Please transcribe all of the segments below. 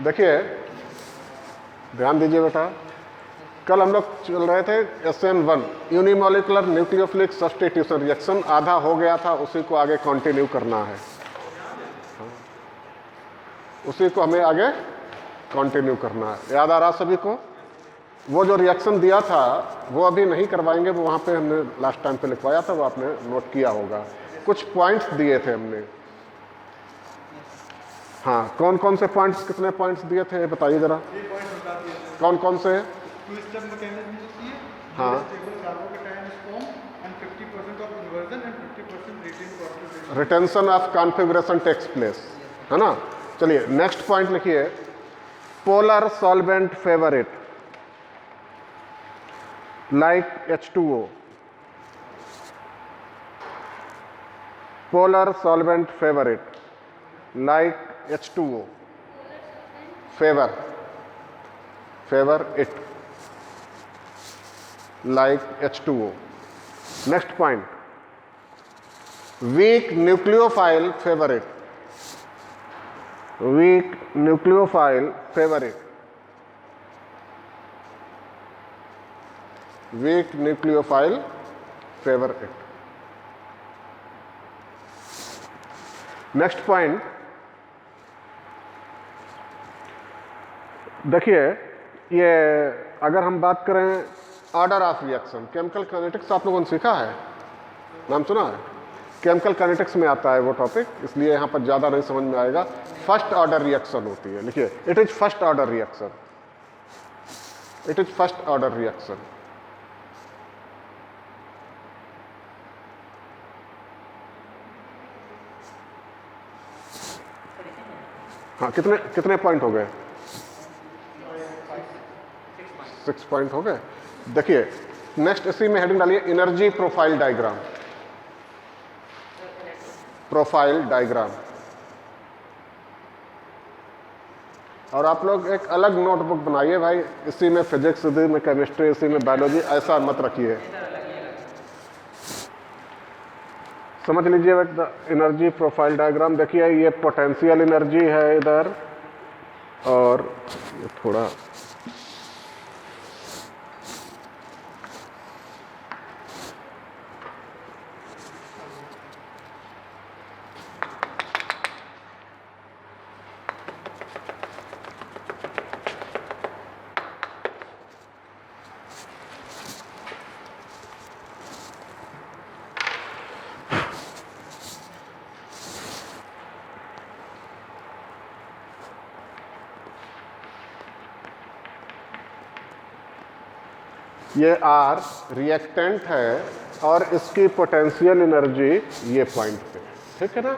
देखिए ध्यान दीजिए बेटा, कल हम लोग चल रहे थे SN1 unimolecular nucleophilic substitution reaction, आधा हो गया था, उसी को आगे कंटिन्यू करना है, उसी को हमें आगे कंटिन्यू करना है। याद आ रहा सभी को? वो जो रिएक्शन दिया था वो अभी नहीं करवाएंगे, वो वहाँ पे हमने लास्ट टाइम पे लिखवाया था, वो आपने नोट किया होगा। कुछ पॉइंट्स दिए थे हमने, हाँ कौन कौन से पॉइंट्स, कितने पॉइंट्स दिए थे बताइए जरा, कौन कौन से? हाँ, retention of configuration takes place, है ना। चलिए नेक्स्ट पॉइंट लिखिए, polar solvent favour it like H2O. Polar solvent favor it like H2O. Favor it like H2O. Next point, weak nucleophile favor it. Weak nucleophile favor it. Weak nucleophile favor it. Next point, देखिए ये अगर हम बात करें order of reaction, chemical kinetics आप लोगों ने सीखा है, नाम सुना है? केमिकल काइनेटिक्स में आता है वो टॉपिक, इसलिए यहाँ पर ज़्यादा नहीं समझ में आएगा। फर्स्ट ऑर्डर रिएक्शन होती है, लिखिए it is first order reaction, it is first order reaction. हाँ, कितने कितने पॉइंट हो गए? 6 पॉइंट हो गए। देखिए नेक्स्ट इसी में हेडिंग डालिए, energy profile diagram. Profile diagram, और आप लोग एक अलग नोटबुक बनाइए भाई, इसी में फिजिक्स, इसी में केमिस्ट्री, इसी में बायोलॉजी, ऐसा मत रखिए। समझ लीजिए एनर्जी प्रोफाइल डायग्राम। देखिए ये पोटेंशियल एनर्जी है इधर, और ये थोड़ा ये R रिएक्टेंट है और इसकी पोटेंशियल एनर्जी ये पॉइंट पे, ठीक है ना।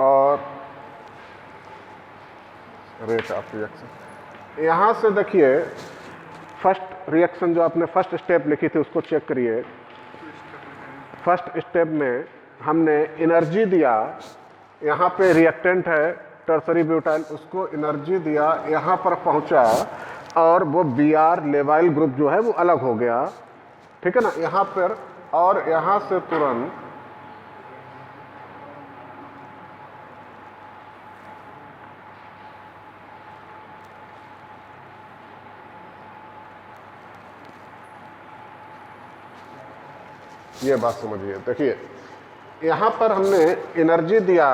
और रेट ऑफ रिएक्शन, यहां से देखिए फर्स्ट रिएक्शन जो आपने फर्स्ट स्टेप लिखी थी उसको चेक करिए। फर्स्ट स्टेप में हमने एनर्जी दिया, यहाँ पे रिएक्टेंट है टर्सरी ब्यूटाइल, उसको एनर्जी दिया, यहाँ पर पहुँचा और वो Br लेवाइल ग्रुप जो है वो अलग हो गया, ठीक है ना, यहाँ पर। और यहाँ से तुरंत ये बात समझिए। देखिए यहाँ पर हमने एनर्जी दिया,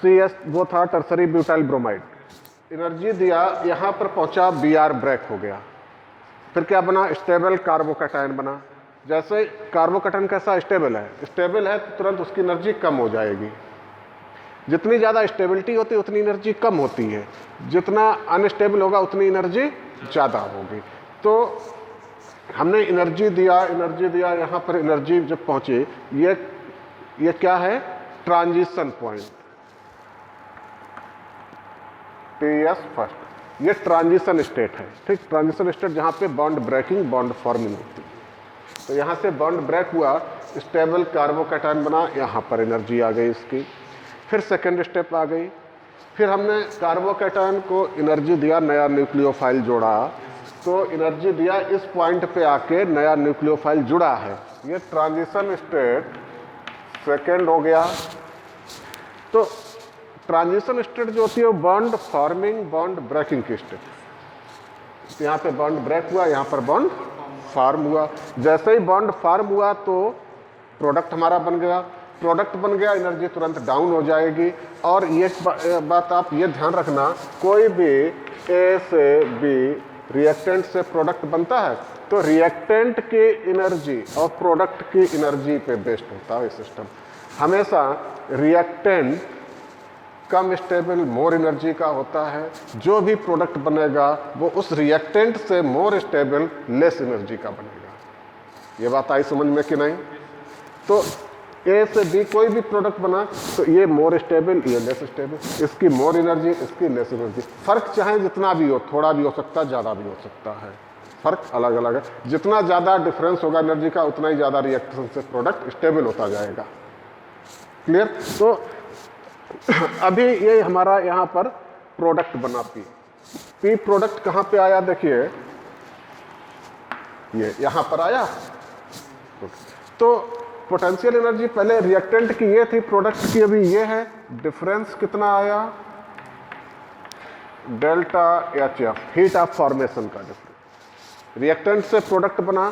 CS वो था टर्सरी ब्यूटाइल ब्रोमाइड, एनर्जी दिया, यहाँ पर पहुँचा Br ब्रेक हो गया, फिर क्या बना? स्टेबल कार्बोकैटायन बना। जैसे कार्बोकैटायन कैसा स्टेबल है? स्टेबल है तो तुरंत उसकी एनर्जी कम हो जाएगी। जितनी ज़्यादा स्टेबिलिटी होती है उतनी एनर्जी कम होती है, जितना अनस्टेबल होगा उतनी एनर्जी ज़्यादा होगी। तो हमने एनर्जी दिया, यहाँ पर एनर्जी जब पहुँची, ये क्या है? ट्रांजिशन पॉइंट, TS फर्स्ट, ये ट्रांजिशन स्टेट है, ठीक। ट्रांजिशन स्टेट जहाँ पे बॉन्ड ब्रेकिंग, बॉन्ड फॉर्मिंग होती है। तो यहाँ से बॉन्ड ब्रेक हुआ, स्टेबल कार्बोकैटायन बना, यहाँ पर एनर्जी आ गई इसकी। फिर सेकेंड स्टेप आ गई, फिर हमने कार्बोकैटायन को एनर्जी दिया, नया न्यूक्लियोफाइल जोड़ा, तो एनर्जी दिया, इस पॉइंट पे आके नया न्यूक्लियोफाइल जुड़ा है, ये ट्रांजिशन स्टेट सेकेंड हो गया। तो ट्रांजिशन स्टेट जो होती है वो बॉन्ड फॉर्मिंग बॉन्ड ब्रेकिंग की स्टेट। यहाँ पे बॉन्ड ब्रेक हुआ, यहाँ पर बॉन्ड फॉर्म हुआ। जैसे ही बॉन्ड फॉर्म हुआ तो प्रोडक्ट हमारा बन गया, प्रोडक्ट बन गया, एनर्जी तुरंत डाउन हो जाएगी। और ये बात आप ये ध्यान रखना, कोई भी ए से बी रिएक्टेंट से प्रोडक्ट बनता है तो रिएक्टेंट की एनर्जी और प्रोडक्ट की एनर्जी पे बेस्ड होता है सिस्टम। हमेशा रिएक्टेंट कम स्टेबल मोर एनर्जी का होता है, जो भी प्रोडक्ट बनेगा वो उस रिएक्टेंट से मोर स्टेबल लेस एनर्जी का बनेगा। ये बात आई समझ में कि नहीं? तो ए से बी कोई भी प्रोडक्ट बना तो ये मोर स्टेबल, ये लेस स्टेबल, इसकी मोर एनर्जी, इसकी लेस एनर्जी। फर्क चाहे जितना भी हो, थोड़ा भी हो सकता है, ज़्यादा भी हो सकता है, फर्क अलग अलग है। जितना ज़्यादा डिफरेंस होगा एनर्जी का उतना ही ज़्यादा रिएक्शन से प्रोडक्ट स्टेबल होता जाएगा। क्लियर? तो अभी ये हमारा यहाँ पर प्रोडक्ट बना पी प्रोडक्ट कहाँ पे आया? देखिए ये यहाँ पर आया। तो पोटेंशियल एनर्जी पहले रिएक्टेंट की ये थी, प्रोडक्ट की अभी ये है। डिफरेंस कितना आया? Delta H F, heat of formation का डिफरेंस। रिएक्टेंट से प्रोडक्ट बना,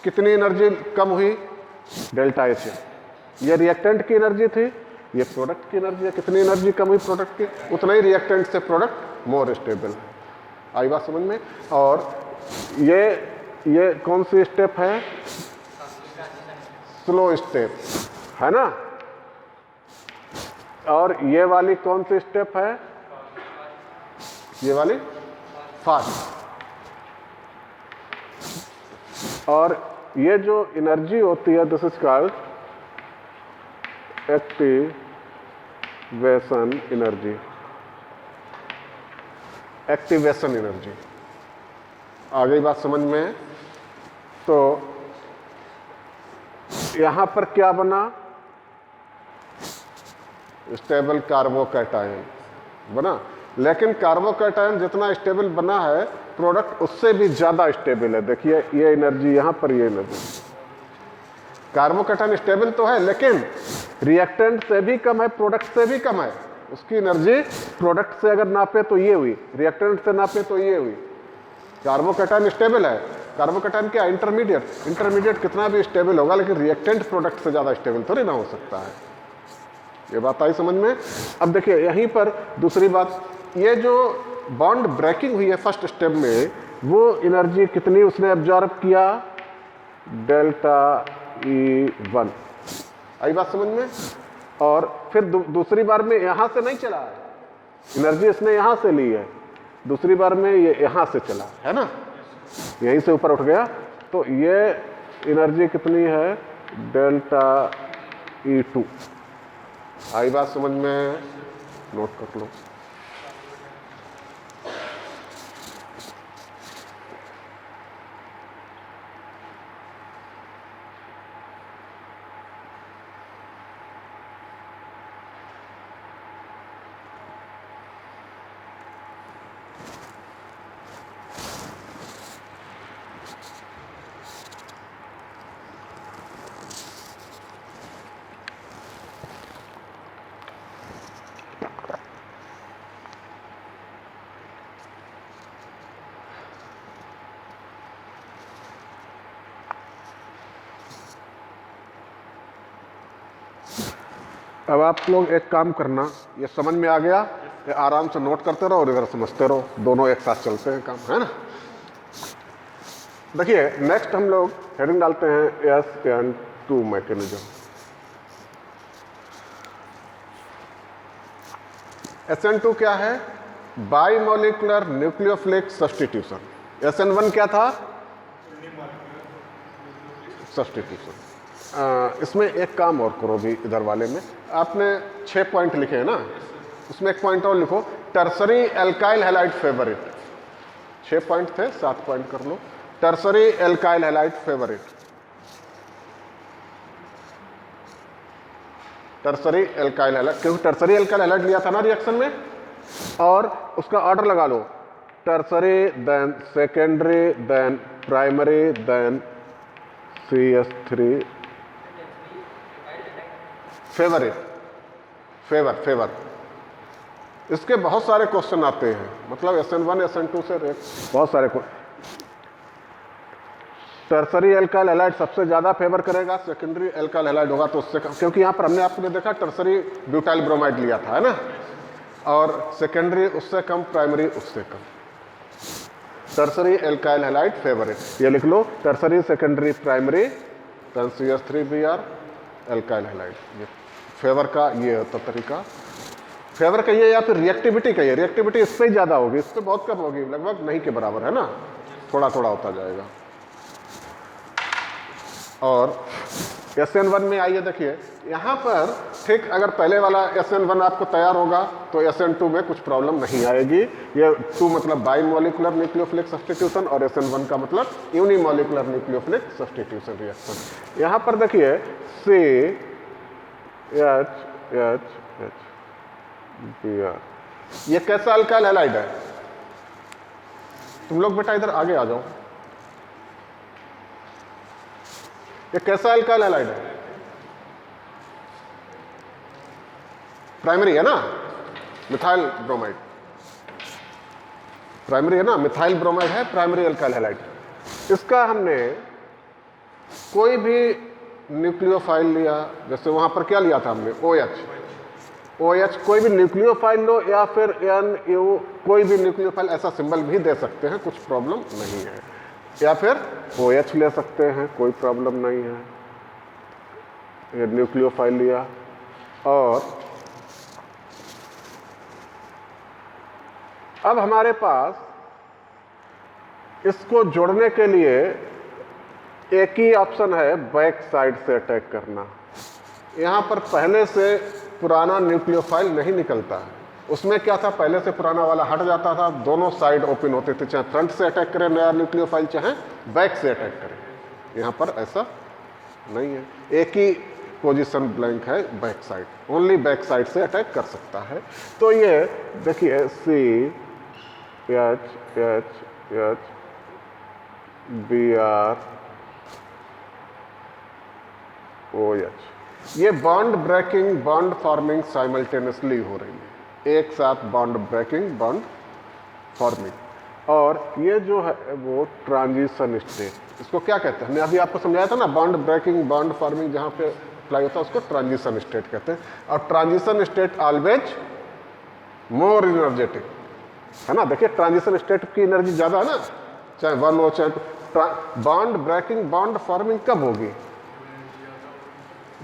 कितनी एनर्जी कम हुई? Delta H F. ये रिएक्टेंट की एनर्जी थी, ये प्रोडक्ट की एनर्जी है। कितनी एनर्जी कम हुई प्रोडक्ट की? उतना ही रिएक्टेंट से प्रोडक्ट मोर स्टेबल है। आई बात समझ में? और ये कौन सी स्टेप है? स्लो स्टेप है ना। और ये वाली कौन सी स्टेप है? ये वाली फास्ट। और ये जो एनर्जी होती है this is called activation energy. Activation energy आ गई बात समझ में? तो यहां पर क्या बना? स्टेबल कार्बोकैटायन बना। लेकिन कार्बोकैटायन जितना स्टेबल बना है, प्रोडक्ट उससे भी ज्यादा स्टेबल है। देखिए ये एनर्जी यहां पर, ये एनर्जी। कार्बोकैटायन स्टेबल तो है लेकिन रिएक्टेंट से भी कम है, प्रोडक्ट से भी कम है। उसकी एनर्जी प्रोडक्ट से अगर नापे तो ये हुई, रिएक्टेंट से नापे तो ये हुई। कार्बोकैटायन स्टेबल है, कार्बोकैटायन क्या? इंटरमीडिएट कितना भी स्टेबल होगा लेकिन रिएक्टेंट प्रोडक्ट से ज़्यादा स्टेबल थोड़ी ना हो सकता है। ये बात आई समझ में? अब देखिए यहीं पर दूसरी बात, ये जो बॉन्ड ब्रेकिंग हुई है फर्स्ट स्टेप में, वो एनर्जी कितनी उसने एब्जॉर्ब किया? Delta E1। आई बात समझ में? और फिर दूसरी बार में यहां से नहीं चला है, एनर्जी इसने यहां से ली है। दूसरी बार में ये यहां से चला है ना, यहीं से ऊपर उठ गया। तो ये एनर्जी कितनी है? Delta E2। आई बात समझ में? नोट कर लो। अब आप लोग एक काम करना, ये समझ में आ गया, ये आराम से नोट करते रहो और इधर समझते रहो, दोनों एक साथ चलते हैं काम, है ना। देखिए नेक्स्ट हम लोग हेडिंग डालते हैं SN2 मैकेनिज्म। SN2 क्या है? बाइमोलिकुलर न्यूक्लियोफिलिक सब्स्टिट्यूशन। SN1 क्या था? सब्स्टिट्यूशन। इसमें एक काम और करो भी, इधर वाले में आपने 6 पॉइंट लिखे हैं ना, उसमें एक पॉइंट और लिखो, tertiary alkyl halide favourite. 6 point थे, 7 पॉइंट कर लो। Tertiary alkyl halide favourite, tertiary alkyl halide, क्योंकि टर्सरी एल्काइल हैलाइड लिया था ना रिएक्शन में, और उसका ऑर्डर लगा लो tertiary, then secondary, then primary, then CS3 favour. इसके बहुत सारे क्वेश्चन आते हैं, मतलब SN1 SN2 से बहुत सारे टर्सरी एल्काइल हैलाइड सबसे ज़्यादा फेवर करेगा, सेकेंडरी एल्काइल हैलाइड होगा तो उससे कम, क्योंकि यहाँ पर हमने आपने देखा टर्सरी ब्यूटाइल ब्रोमाइड लिया था, है ना, और सेकेंडरी उससे कम, प्राइमरी उससे कम। टर्सरी एल्काइल हैलाइड फेवरेट, ये लिख लो, tertiary secondary primary CH3Br alkyl halide. ये फेवर का ये होता तरीका, फेवर कहिए या फिर रिएक्टिविटी कहिए। रिएक्टिविटी इस पर ही ज़्यादा होगी, इस पर बहुत कम होगी, लगभग नहीं के बराबर, है ना, थोड़ा थोड़ा होता जाएगा। और SN1 में आइए देखिए, यहाँ पर ठीक अगर पहले वाला SN1 आपको तैयार होगा तो SN2 में कुछ प्रॉब्लम नहीं आएगी। ये 2 मतलब बाई मॉलिकुलर न्यूक्लियोफिलिक सब्सटीट्यूशन और SN1 का मतलब यूनिमॉलिकुलर न्यूक्लियोफिलिक सब्सटीट्यूशन रिएक्शन। यहाँ पर देखिए CHHBr, ये कैसा अल्काइल हैलाइड है? तुम लोग बेटा इधर आगे आ जाओ, ये कैसा अल्काइल हैलाइड है? प्राइमरी है ना, मिथाइल ब्रोमाइड, प्राइमरी है ना, मिथाइल ब्रोमाइड है, प्राइमरी अल्काइल हैलाइड। इसका हमने कोई भी न्यूक्लियोफाइल लिया, जैसे वहां पर क्या लिया था हमने, OH, कोई भी न्यूक्लियोफाइल लो या फिर NU, कोई भी न्यूक्लियोफाइल ऐसा सिंबल भी दे सकते हैं, कुछ प्रॉब्लम नहीं है, या फिर OH ले सकते हैं, कोई प्रॉब्लम नहीं है। ये न्यूक्लियोफाइल लिया, और अब हमारे पास इसको जोड़ने के लिए एक ही ऑप्शन है, बैक साइड से अटैक करना। यहाँ पर पहले से पुराना न्यूक्लियोफाइल नहीं निकलता है, उसमें क्या था, पहले से पुराना वाला हट जाता था, दोनों साइड ओपन होते थे, चाहे फ्रंट से अटैक करें नया न्यूक्लियोफाइल, चाहे बैक से अटैक करें। यहाँ पर ऐसा नहीं है, एक ही पोजीशन ब्लैंक है, back side, only back side से अटैक कर सकता है। तो ये देखिए CHHBr OH, ये bond breaking bond forming simultaneously हो रही है, एक साथ बॉन्ड ब्रेकिंग बॉन्ड फॉर्मिंग। और ये जो है वो ट्रांजिशन स्टेट, इसको क्या कहते हैं, हमने अभी आपको समझाया था ना, बॉन्ड ब्रेकिंग बॉन्ड फॉर्मिंग जहाँ पे अप्लाई होता है उसको ट्रांजिशन स्टेट कहते हैं। और transition state always more energetic, है ना। देखिए ट्रांजिशन स्टेट की एनर्जी ज़्यादा है ना, चाहे 1 हो चाहे 2। बॉन्ड ब्रेकिंग बॉन्ड फॉर्मिंग कब होगी,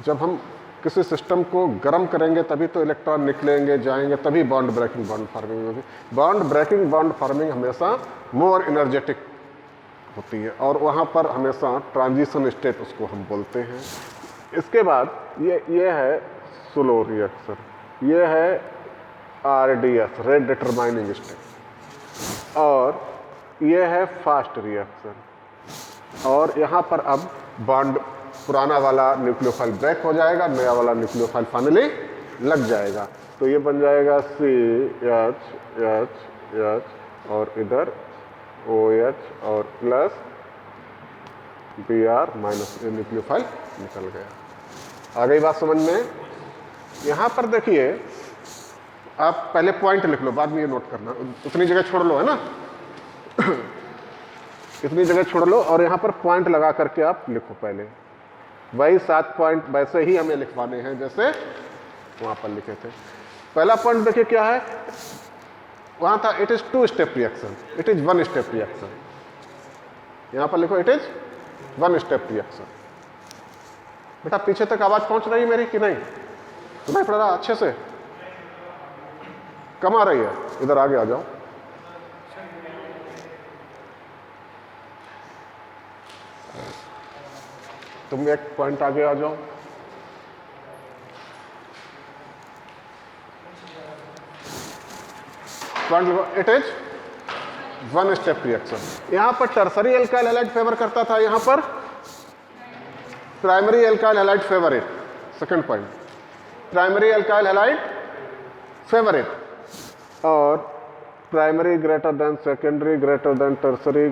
जब हम किसी सिस्टम को गर्म करेंगे तभी तो इलेक्ट्रॉन निकलेंगे जाएंगे, तभी बॉन्ड ब्रेकिंग बॉन्ड फॉर्मिंग होगी। बॉन्ड ब्रेकिंग बॉन्ड फॉर्मिंग हमेशा मोर एनर्जेटिक होती है, और वहाँ पर हमेशा ट्रांजिशन स्टेट उसको हम बोलते हैं। इसके बाद ये है स्लो रिएक्शन, ये है RDS रेट डिटरमाइनिंग स्टेट, और ये है फास्ट रिएक्शन। और यहाँ पर अब बॉन्ड पुराना वाला न्यूक्लियोफाइल ब्रेक हो जाएगा, नया वाला न्यूक्लियोफाइल फाइनली लग जाएगा, तो ये बन जाएगा CHH और इधर OH और प्लस Br माइनस, न्यूक्लियोफाइल निकल गया। आ गई बात समझ में? यहाँ पर देखिए, आप पहले पॉइंट लिख लो, बाद में ये नोट करना, उतनी जगह छोड़ लो, है ना इतनी जगह छोड़ लो, और यहाँ पर पॉइंट लगा करके आप लिखो। पहले वही 7 पॉइंट वैसे ही हमें लिखवाने हैं जैसे वहाँ पर लिखे थे। पहला पॉइंट देखिए क्या है, वहाँ था it is 2 step reaction, it is 1 step reaction. यहाँ पर लिखो इट इज 1 स्टेप रिएक्शन। बेटा पीछे तक आवाज पहुंच रही है मेरी कि नहीं? सुनाई पड़ रहा अच्छे से? कम आ रही है? इधर आगे आ जाओ। तुम एक पॉइंट आगे आ जाओ। Point it is 1 step reaction. यहां पर टर्सरी एल्काइल हैलाइड फेवर करता था, यहां पर primary alkyl halide favourite. Second point, primary alkyl halide favourite और primary greater than secondary greater than tertiary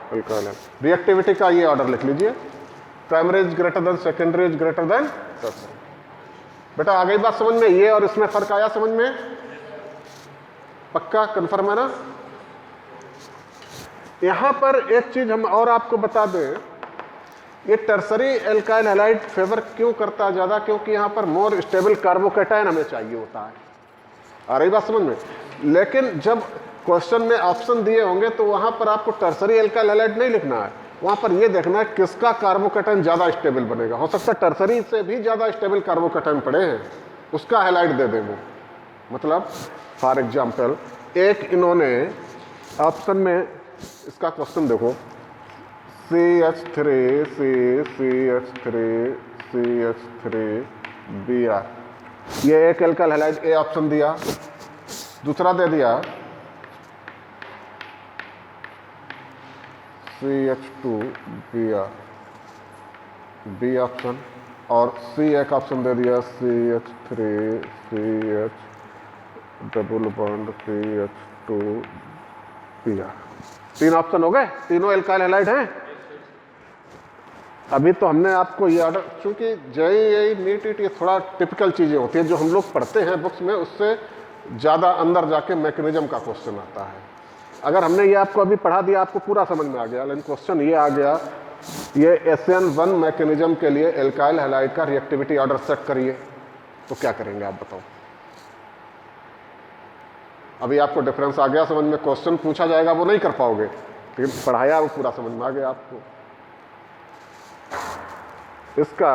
alcohol. Reactivity का ये ऑर्डर लिख लीजिए, primary is greater than secondary is greater than tertiary. बेटा आ गई बात समझ में? ये और इसमें फर्क आया समझ में? पक्का कंफर्म है ना? यहां पर एक चीज हम और आपको बता दें, ये टर्सरी एल्काइल हैलाइड फेवर क्यों करता है ज्यादा? क्योंकि यहां पर मोर स्टेबल कार्बोकैटायन हमें चाहिए होता है। आ रही बात समझ में? लेकिन जब क्वेश्चन में ऑप्शन दिए होंगे तो वहां पर आपको टर्सरी एल्काइल हैलाइड नहीं लिखना है, वहां पर यह देखना है किसका कार्बोकैटायन ज्यादा स्टेबल बनेगा। हो सकता है टर्सरी से भी ज्यादा स्टेबल कार्बोकैटायन पड़े हैं, उसका हैलाइड दे दें वो। मतलब फॉर एग्जाम्पल एक इन्होंने ऑप्शन में इसका क्वेश्चन देखो, CH3 CH3 CH3 Br, ये एक एल्काइल हैलाइड ए ऑप्शन दिया। दूसरा दे दिया CH2 Br, बी ऑप्शन, और C एक ऑप्शन दे दिया CH3 CH double bond CH2 Br। तीन ऑप्शन हो गए, तीनों एल्काइल हैलाइड हैं। अभी तो हमने आपको ये ऑर्डर, चूंकि JEE नीट ये थोड़ा टिपिकल चीजें होती हैं जो हम लोग पढ़ते हैं बुक्स में, उससे ज़्यादा अंदर जाके मैकेनिज्म का क्वेश्चन आता है। अगर हमने ये आपको अभी पढ़ा दिया, आपको पूरा समझ में आ गया, लेकिन क्वेश्चन ये आ गया, ये SN1 मैकेनिज्म के लिए एल्काइल हैलाइड का रिएक्टिविटी ऑर्डर सेट करिए, तो क्या करेंगे आप बताओ? अभी आपको डिफरेंस आ गया समझ में? क्वेश्चन पूछा जाएगा वो नहीं कर पाओगे, लेकिन पढ़ाया वो पूरा समझ में आ गया आपको। इसका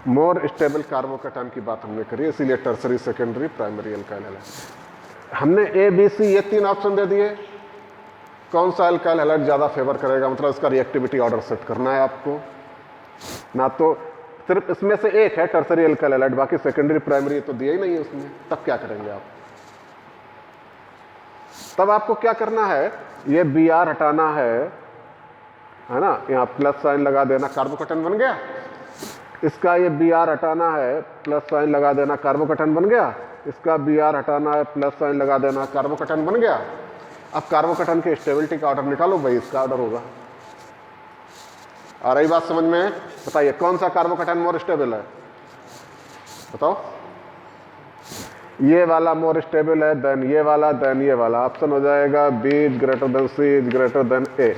मोर स्टेबल कार्बोकैटायन की बात हमने करी, इसीलिए tertiary secondary primary alkyl halide. हमने A B C ये तीन ऑप्शन दे दिए, कौन सा एल्काइल हैलाइड ज्यादा फेवर करेगा, मतलब इसका रिएक्टिविटी ऑर्डर सेट करना है आपको। ना तो सिर्फ इसमें से एक है टर्सरी एल्काइल हैलाइड, बाकी सेकेंडरी प्राइमरी तो दिया ही नहीं है उसमें, तब क्या करेंगे आप? तब आपको क्या करना है, ये Br हटाना है ना, यहाँ प्लस साइन लगा देना, कार्बोकैटायन बन गया। इसका ये Br हटाना है, प्लस साइन लगा देना, कार्बोकैटायन बन गया। इसका Br हटाना है, प्लस साइन लगा देना, कार्बोकैटायन बन गया। अब कार्बोकैटायन के स्टेबिलिटी का ऑर्डर निकालो भाई, इसका ऑर्डर होगा। आ रही बात समझ में? बताइए कौन सा कार्बोकैटायन मोर स्टेबल है, बताओ? ये वाला मोर स्टेबल है, देन ये वाला, देन ये वाला। ऑप्शन हो जाएगा B is greater then C is greater then A।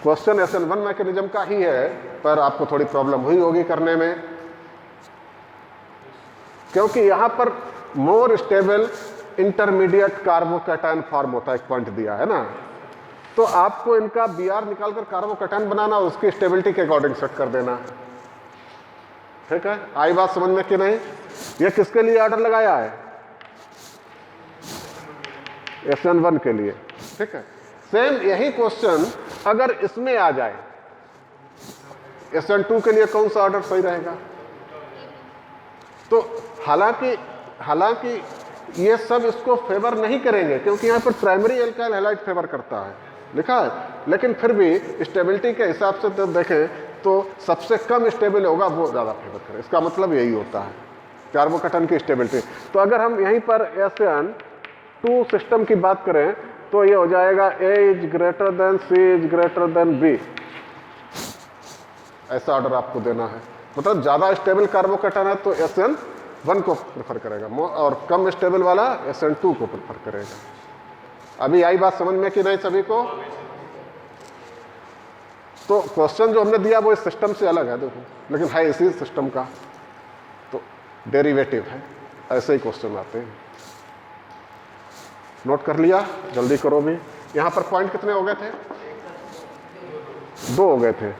Question SN1 mechanism का ही है, पर आपको थोड़ी प्रॉब्लम हुई होगी करने में, क्योंकि यहां पर more stable intermediate carbocation form होता है, एक पॉइंट दिया है ना, तो आपको इनका Br निकालकर कार्बोकैटायन बनाना, उसकी स्टेबिलिटी के अकॉर्डिंग सेट कर देना। ठीक है, आई बात समझ में कि नहीं? ये किसके लिए ऑर्डर लगाया है? SN1 के लिए। ठीक है, सेम यही क्वेश्चन अगर इसमें आ जाए, SN2 के लिए कौन सा ऑर्डर सही रहेगा? तो हालांकि ये सब इसको फेवर नहीं करेंगे, क्योंकि यहां पर प्राइमरी एल्काइल हैलाइड फेवर करता है लिखा है, लेकिन फिर भी स्टेबिलिटी के हिसाब से तो देखें तो सबसे कम स्टेबल होगा वो ज्यादा फेवर करे। इसका मतलब यही होता है कार्बोकैटायन की स्टेबिलिटी। तो अगर हम यहीं पर SN2 सिस्टम की बात करें तो ये हो जाएगा A is greater then C is greater then B, ऐसा ऑर्डर आपको देना है। मतलब ज्यादा स्टेबल कार्बोकैटायन है तो SN1 को प्रेफर करेगा, और कम स्टेबल वाला SN2 को प्रेफर करेगा। अभी आई बात समझ में कि नहीं सभी को? तो क्वेश्चन जो हमने दिया वो इस सिस्टम से अलग है देखो, लेकिन है इसी सिस्टम का, तो डेरिवेटिव है, ऐसे ही क्वेश्चन आते हैं। नोट कर लिया? जल्दी करो भी। यहां पर पॉइंट कितने हो गए थे? 2 हो गए थे।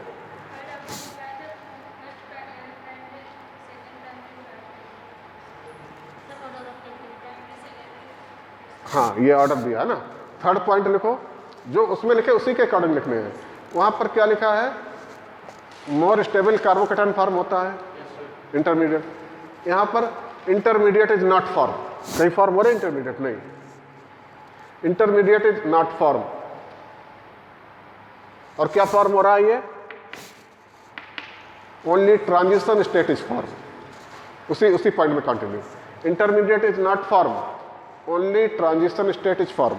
हाँ, ये ऑर्डर दिया है ना। थर्ड पॉइंट लिखो, जो उसमें लिखे उसी के अकॉर्डिंग लिखने हैं। वहां पर क्या लिखा है? मोर स्टेबल कार्बोकैटायन फॉर्म होता है इंटरमीडिएट। यहां पर इंटरमीडिएट इज नॉट फॉर्म, कहीं फॉर्म हो रहा है इंटरमीडिएट? नहीं, इंटरमीडिएट इज नॉट फॉर्म। और क्या फॉर्म हो रहा है? ये only transition state is form. उसी पॉइंट में continue. Intermediate is not form, only transition state is form,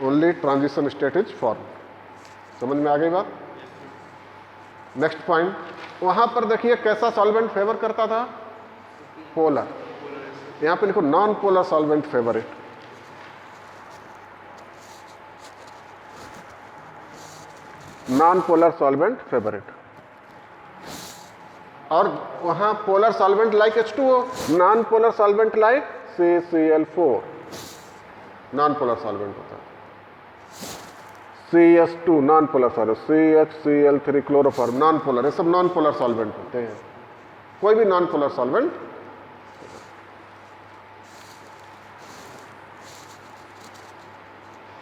only transition state is form. समझ में आ गई बात? नेक्स्ट पॉइंट, वहां पर देखिए कैसा सॉल्वेंट फेवर करता था, पोलर। यहां पे लिखो non polar solvent favour it. Non polar solvent favour it. और वहां polar solvent like H2O, non polar solvent like CCl4, non polar solvent होता है। CS2 non polar solvent, CHCl3 chloroform non polar, ये सब non polar solvent होते हैं। कोई भी नॉन पोलर सॉल्वेंट।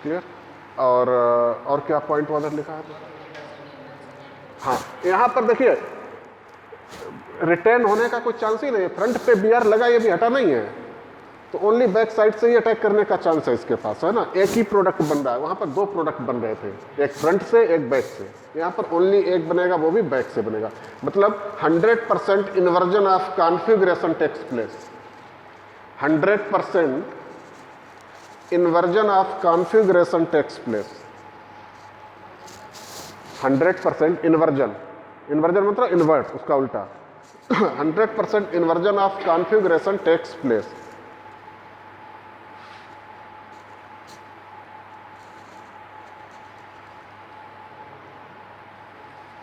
क्लियर? और क्या पॉइंट वाला लिखा है? हाँ, यहां पर देखिए रिटेन होने का कोई चांस ही नहीं है। फ्रंट पे बीआर लगा, ये भी हटा नहीं है, तो ओनली बैक साइड से ही अटैक करने का चांस है इसके पास, है ना। एक ही प्रोडक्ट बन रहा है, वहां पर 2 प्रोडक्ट बन रहे थे, एक फ्रंट से एक बैक से। यहां पर ओनली एक बनेगा, वो भी बैक से बनेगा। मतलब 100% inversion of configuration takes place, 100% inversion of configuration takes place, 100% inversion. Inversion मतलब इन्वर्ट, उसका उल्टा। 100% inversion of configuration takes place.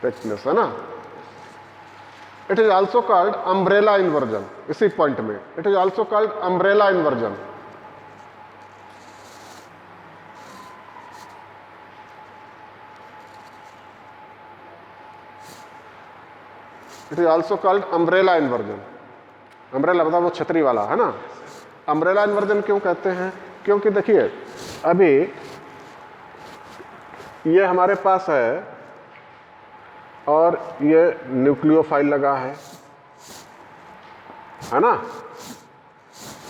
है ना। It is also called umbrella inversion. इसी पॉइंट में it is also called umbrella inversion. It is also called umbrella inversion. Umbrella मतलब वो छतरी वाला, है ना। अम्ब्रेला इन्वर्जन क्यों कहते हैं? क्योंकि देखिए अभी ये हमारे पास है और ये न्यूक्लियोफाइल लगा है ना।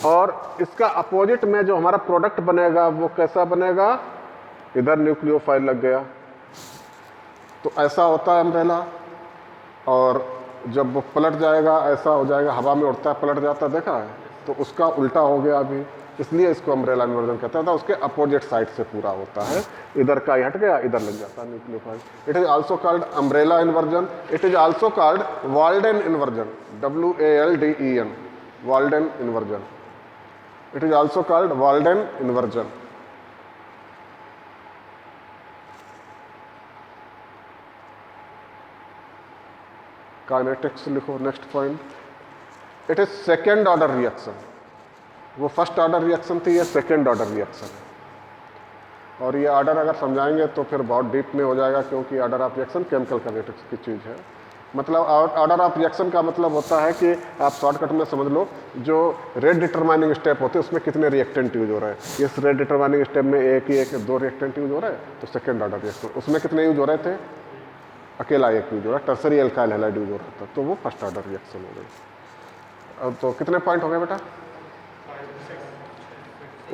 और इसका अपोजिट में जो हमारा प्रोडक्ट बनेगा वो कैसा बनेगा? इधर न्यूक्लियोफाइल लग गया, तो ऐसा होता है अम्ब्रेला। और जब वो पलट जाएगा ऐसा हो जाएगा, हवा में उड़ता है पलट जाता है, देखा है, तो उसका उल्टा हो गया अभी, इसलिए इसको अम्ब्रेला इन्वर्जन कहता था। उसके अपोजिट साइड से पूरा होता है, इधर का ही हट गया, इधर लग जाता है nucleophile. It is also called umbrella inversion. It is also called Walden inversion, WALDEN, Walden inversion. It is also called Walden inversion. Kinetics लिखो। Next point, it is second order reaction. वो फर्स्ट ऑर्डर रिएक्शन थी, ये second order reaction है। और ये order अगर समझाएंगे तो फिर बहुत डीप में हो जाएगा, क्योंकि order of reaction chemical kinetics की चीज़ है। मतलब ऑर्डर ऑफ रिएक्शन का मतलब होता है कि आप शॉर्टकट में समझ लो, जो रेट डिटरमाइनिंग स्टेप होते हैं उसमें कितने रिएक्टेंट यूज हो रहे हैं। इस रेट डिटरमाइनिंग स्टेप में एक ही 2 रिएक्टेंट यूज हो रहे हैं, तो सेकेंड ऑर्डर रिएक्शन उसमें कितने यूज हो रहे थे? अकेला एक यूज हो रहा है, टर्सरी एल्काइल हैलाइड यूज हो रहा था, तो वो फर्स्ट ऑर्डर रिएक्शन हो गई। अब तो कितने पॉइंट हो गए बेटा?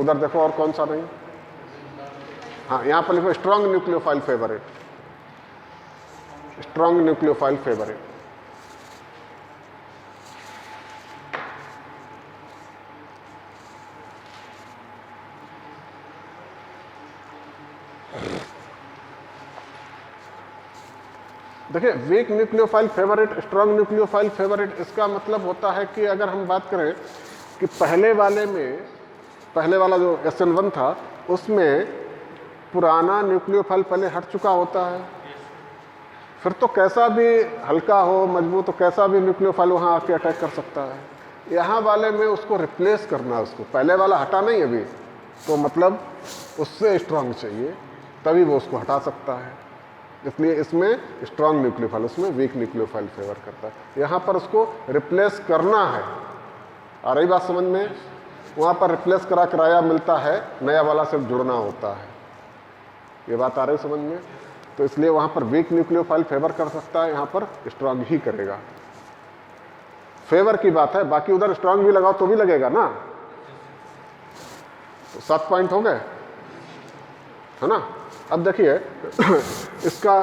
उधर देखो और कौन सा नहीं। हाँ, यहां पर लिखो strong nucleophile favourite, strong nucleophile favourite. देखिए weak nucleophile favourite, strong nucleophile favourite, इसका मतलब होता है कि अगर हम बात करें कि पहले वाला जो SN1 था उसमें पुराना न्यूक्लियोफाइल पहले हट चुका होता है, फिर तो कैसा भी हल्का हो मजबूत हो, कैसा भी न्यूक्लियोफाइल वहाँ आके अटैक कर सकता है। यहाँ वाले में उसको रिप्लेस करना है, उसको पहले वाला हटा नहीं अभी, तो मतलब उससे स्ट्रांग चाहिए, तभी वो उसको हटा सकता है। इसलिए इसमें स्ट्रांग न्यूक्लियोफाइल, उसमें वीक न्यूक्लियोफाइल फेवर करता है। यहाँ पर उसको रिप्लेस करना है। आ रही बात समझ में? वहाँ पर रिप्लेस करा किराया मिलता है, नया वाला सिर्फ जुड़ना होता है। ये बात आ रही समझ में? तो इसलिए वहाँ पर वीक न्यूक्लियोफाइल फेवर कर सकता है, यहाँ पर स्ट्रांग ही करेगा। फेवर की बात है, बाकी उधर स्ट्रांग भी लगाओ तो भी लगेगा ना। तो 7 पॉइंट हो गए, है ना। अब देखिए इसका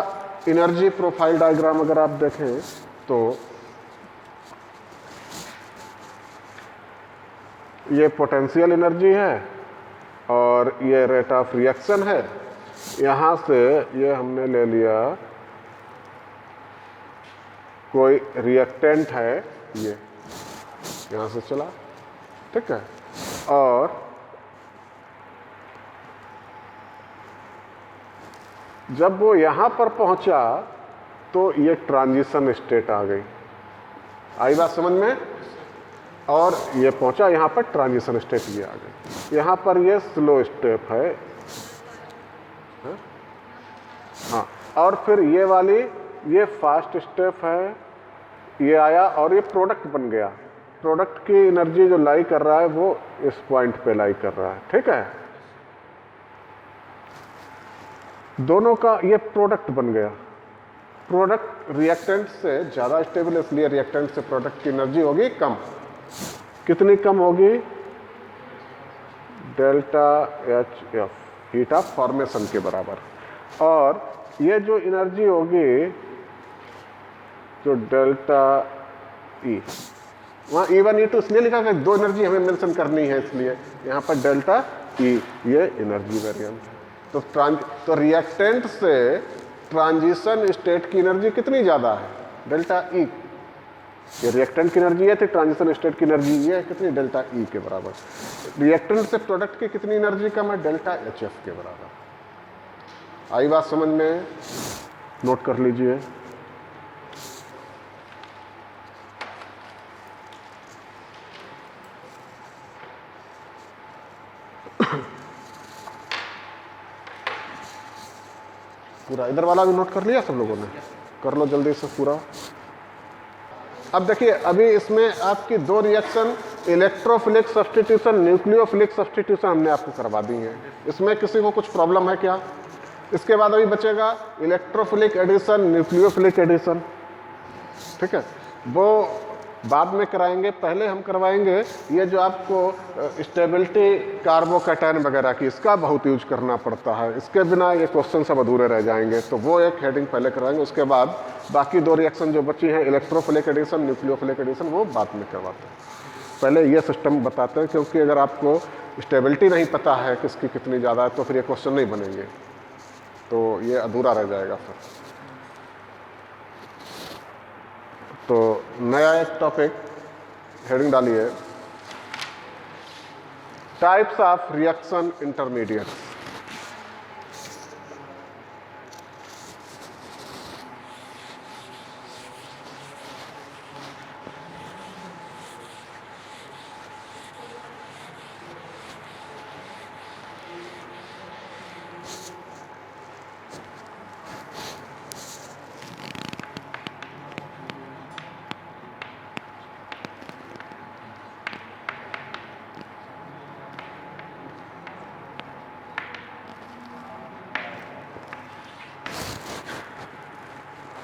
एनर्जी प्रोफाइल डायग्राम अगर आप देखें तो ये पोटेंशियल एनर्जी है और ये रेट ऑफ रिएक्शन है। यहाँ से ये हमने ले लिया कोई रिएक्टेंट है, ये यहाँ से चला, ठीक है, और जब वो यहाँ पर पहुँचा तो ये ट्रांजिशन स्टेट आ गई। आई बात समझ में? और ये पहुँचा यहाँ पर, ट्रांजिशन स्टेट ये आ गई। यहाँ पर ये स्लो स्टेप है, हाँ, और फिर ये वाली ये फास्ट स्टेप है, ये आया और ये प्रोडक्ट बन गया। प्रोडक्ट की एनर्जी जो लाई कर रहा है वो इस पॉइंट पे लाई कर रहा है, ठीक है। दोनों का ये प्रोडक्ट बन गया। प्रोडक्ट रिएक्टेंट से ज़्यादा स्टेबल, इसलिए रिएक्टेंट से प्रोडक्ट की एनर्जी होगी कम। कितनी कम होगी? Delta H F, heat of formation के बराबर। और ये जो एनर्जी होगी जो डेल्टा ई, वहाँ E1 E2 इसलिए लिखा कि दो एनर्जी हमें मेंशन करनी है, इसलिए यहाँ पर डेल्टा ई ये एनर्जी वेरिएंट है। तो रिएक्टेंट से ट्रांजिशन स्टेट की एनर्जी कितनी ज़्यादा है? Delta E. ये रिएक्टेंट की एनर्जी है, तो ट्रांजिशन स्टेट की एनर्जी ये है कितनी? डेल्टा ई के बराबर। रिएक्टेंट से प्रोडक्ट की कितनी एनर्जी कम है? डेल्टा एच एफ के बराबर। आई बात समझ में? नोट कर लीजिए। पूरा इधर वाला भी नोट कर लिया सब लोगों ने? कर लो जल्दी से पूरा। अब देखिए, अभी इसमें आपकी दो reaction electrophilic substitution, nucleophilic substitution हमने आपको करवा दी है। इसमें किसी को कुछ प्रॉब्लम है क्या? इसके बाद अभी बचेगा इलेक्ट्रोफिलिक एडिशन, न्यूक्लियोफिलिक एडिशन, ठीक है, वो बाद में कराएंगे। पहले हम करवाएंगे ये जो आपको स्टेबिलिटी कार्बोकैटायन वगैरह की, इसका बहुत यूज करना पड़ता है, इसके बिना ये क्वेश्चन सब अधूरे रह जाएंगे, तो वो एक हेडिंग पहले कराएंगे। उसके बाद बाकी दो रिएक्शन जो बची हैं, इलेक्ट्रोफिलिक एडिशन, न्यूक्लियोफिलिक एडिशन, वो बाद में करवाते हैं। पहले ये सिस्टम बताते हैं, क्योंकि अगर आपको स्टेबिलिटी नहीं पता है किसकी कितनी ज़्यादा है तो फिर ये क्वेश्चन नहीं बनेंगे, तो ये अधूरा रह जाएगा फिर। तो नया एक टॉपिक हेडिंग डालिए, types of reaction intermediate.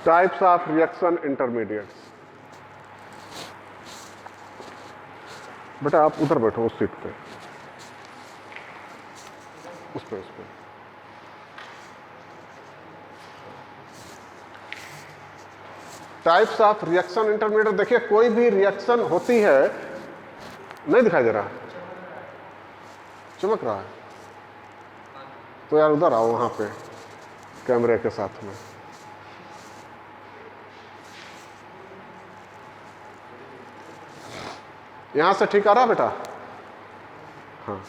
Types of reaction intermediates. बेटा आप उधर बैठो, उस सीट पे, उस पे। Types of reaction intermediate. देखिए, कोई भी रिएक्शन होती है, नहीं दिखाई दे रहा, चमक रहा है, तो यार उधर आओ, वहां पे कैमरे के साथ में। यहां से ठीक आ रहा बेटा? हाँ।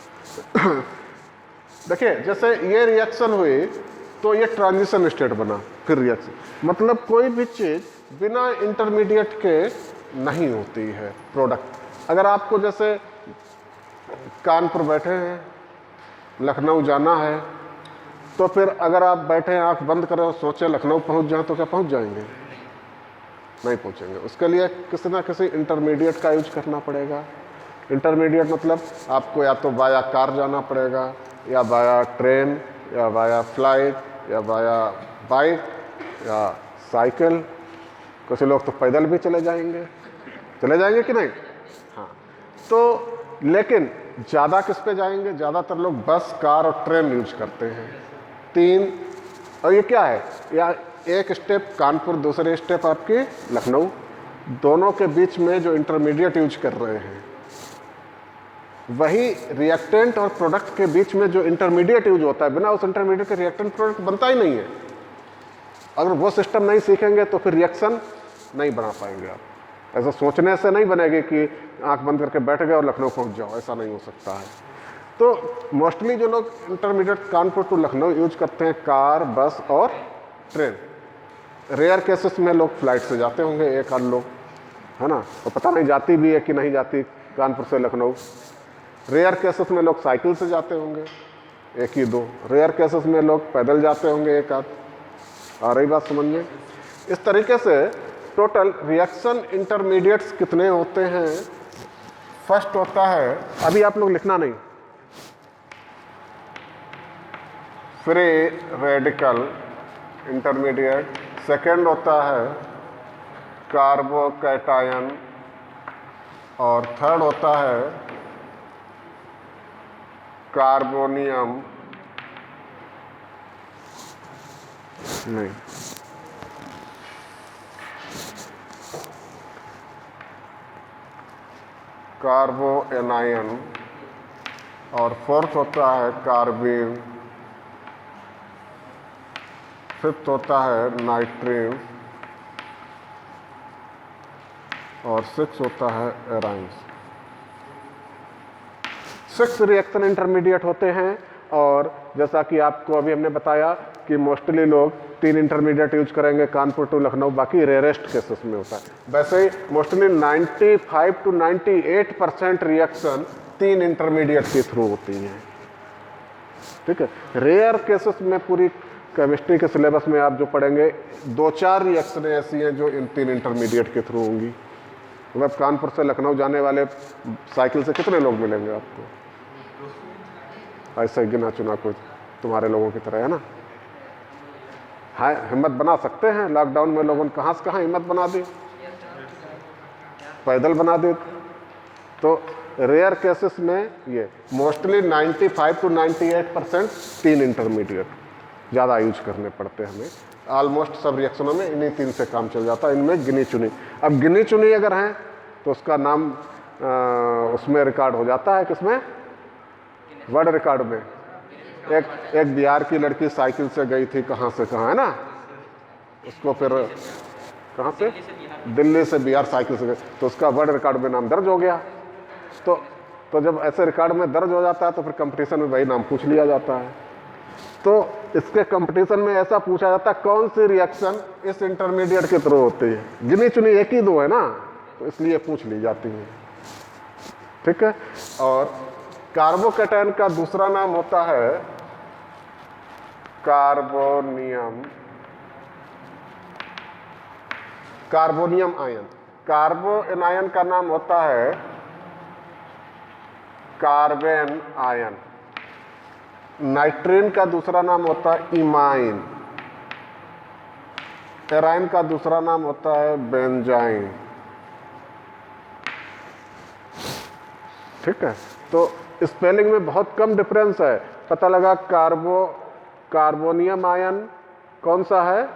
देखिए, जैसे ये रिएक्शन हुई तो ये ट्रांजिशन स्टेट बना, फिर रिएक्शन, मतलब कोई भी चीज बिना इंटरमीडिएट के नहीं होती है प्रोडक्ट। अगर आपको जैसे कानपुर बैठे हैं, लखनऊ जाना है, तो फिर अगर आप बैठे हैं आंख बंद करें और सोचे लखनऊ पहुंच जाए, तो क्या पहुंच जाएंगे? नहीं पहुंचेंगे। उसके लिए किसी ना किसी इंटरमीडिएट का यूज करना पड़ेगा। इंटरमीडिएट मतलब आपको या तो बाया कार जाना पड़ेगा, या बाया ट्रेन, या बाया फ्लाइट, या बाया बाइक, या साइकिल। कुछ लोग तो पैदल भी चले जाएंगे कि नहीं? हाँ। तो लेकिन ज़्यादा किस पे जाएंगे? ज़्यादातर लोग बस, कार और ट्रेन यूज करते हैं। 3, और ये क्या है? या एक स्टेप कानपुर, दूसरे स्टेप आपकी लखनऊ, दोनों के बीच में जो इंटरमीडिएट यूज कर रहे हैं, वही रिएक्टेंट और प्रोडक्ट के बीच में जो इंटरमीडिएट यूज होता है, बिना उस इंटरमीडिएट के रिएक्टेंट प्रोडक्ट बनता ही नहीं है। अगर वो सिस्टम नहीं सीखेंगे तो फिर रिएक्शन नहीं बना पाएंगे आप। ऐसा सोचने से नहीं बनेगी कि आंख बंद करके बैठ गए और लखनऊ पहुंच जाओ, ऐसा नहीं हो सकता है। तो मोस्टली जो लोग intermediate Kanpur to Lucknow use करते हैं कार, बस और ट्रेन। रेयर केसेस में लोग फ्लाइट से जाते होंगे, एक आध लोग, है ना, तो पता नहीं जाती भी है कि नहीं जाती कानपुर से लखनऊ। रेयर केसेस में लोग साइकिल से जाते होंगे, एक ही दो। रेयर केसेस में लोग पैदल जाते होंगे, एक आध। आ रही बात समझ में? इस तरीके से टोटल रिएक्शन इंटरमीडिएट्स कितने होते हैं? फर्स्ट होता है, अभी आप लोग लिखना नहीं, फ्री रेडिकल इंटरमीडिएट। सेकेंड होता है कार्बोकैटायन, और थर्ड होता है कार्बोनियम, नहीं, कार्बोएनायन, और फोर्थ होता है कार्बीन, फिफ्थ होता है नाइट्रीन, और सिक्स होता है एराइंस। 6 रिएक्शन इंटरमीडिएट होते हैं। और जैसा कि आपको अभी हमने बताया कि मोस्टली लोग 3 इंटरमीडिएट यूज करेंगे कानपुर टू लखनऊ, बाकी रेयरेस्ट केसेस में होता है। वैसे ही मोस्टली 95 to 98% रिएक्शन 3 इंटरमीडिएट के थ्रू होती हैं। ठीक है, रेयर केसेस में पूरी केमिस्ट्री के सिलेबस में आप जो पढ़ेंगे 2-4 रिएक्शनें ऐसी हैं जो इन 3 इंटरमीडिएट के थ्रू होंगी। मतलब कानपुर से लखनऊ जाने वाले साइकिल से कितने लोग मिलेंगे आपको? ऐसा गिना चुना कुछ तुम्हारे लोगों की तरह, है ना। हाँ, हिम्मत बना सकते हैं। लॉकडाउन में लोगों ने कहाँ से कहाँ हिम्मत बना दी, पैदल बना दी। तो रेयर केसेस में ये मोस्टली 95 to 98% 3 इंटरमीडिएट ज़्यादा यूज करने पड़ते हैं हमें। ऑलमोस्ट सब रिएक्शनों में इन्हीं 3 से काम चल जाता है। इनमें गिनी चुनी, अब गिनी चुनी अगर हैं तो उसका नाम उसमें रिकॉर्ड हो जाता है, किसमें? वर्ल्ड रिकॉर्ड में। एक बिहार की लड़की साइकिल से गई थी, कहाँ से कहाँ, है ना, उसको फिर कहाँ से, दिल्ली से बिहार साइकिल से गई, तो उसका वर्ल्ड रिकॉर्ड में नाम दर्ज हो गया। तो जब ऐसे रिकॉर्ड में दर्ज हो जाता है तो फिर कंपटीशन में वही नाम पूछ लिया जाता है। तो इसके कंपटीशन में ऐसा पूछा जाता है कौन सी रिएक्शन इस इंटरमीडिएट के थ्रू होती है। गिनी चुनी एक ही दो है ना, तो इसलिए पूछ ली जाती है। ठीक है। और कार्बोकैटायन का दूसरा नाम होता है कार्बोनियम, कार्बोनियम आयन। कार्बोएनायन का नाम होता है कार्बेन आयन। नाइट्रीन का दूसरा नाम होता है इमाइन। एराइन का दूसरा नाम होता है बेंजाइन। ठीक है। तो स्पेलिंग में बहुत कम डिफरेंस है। पता लगा कार्बोनियम आयन कौन सा है,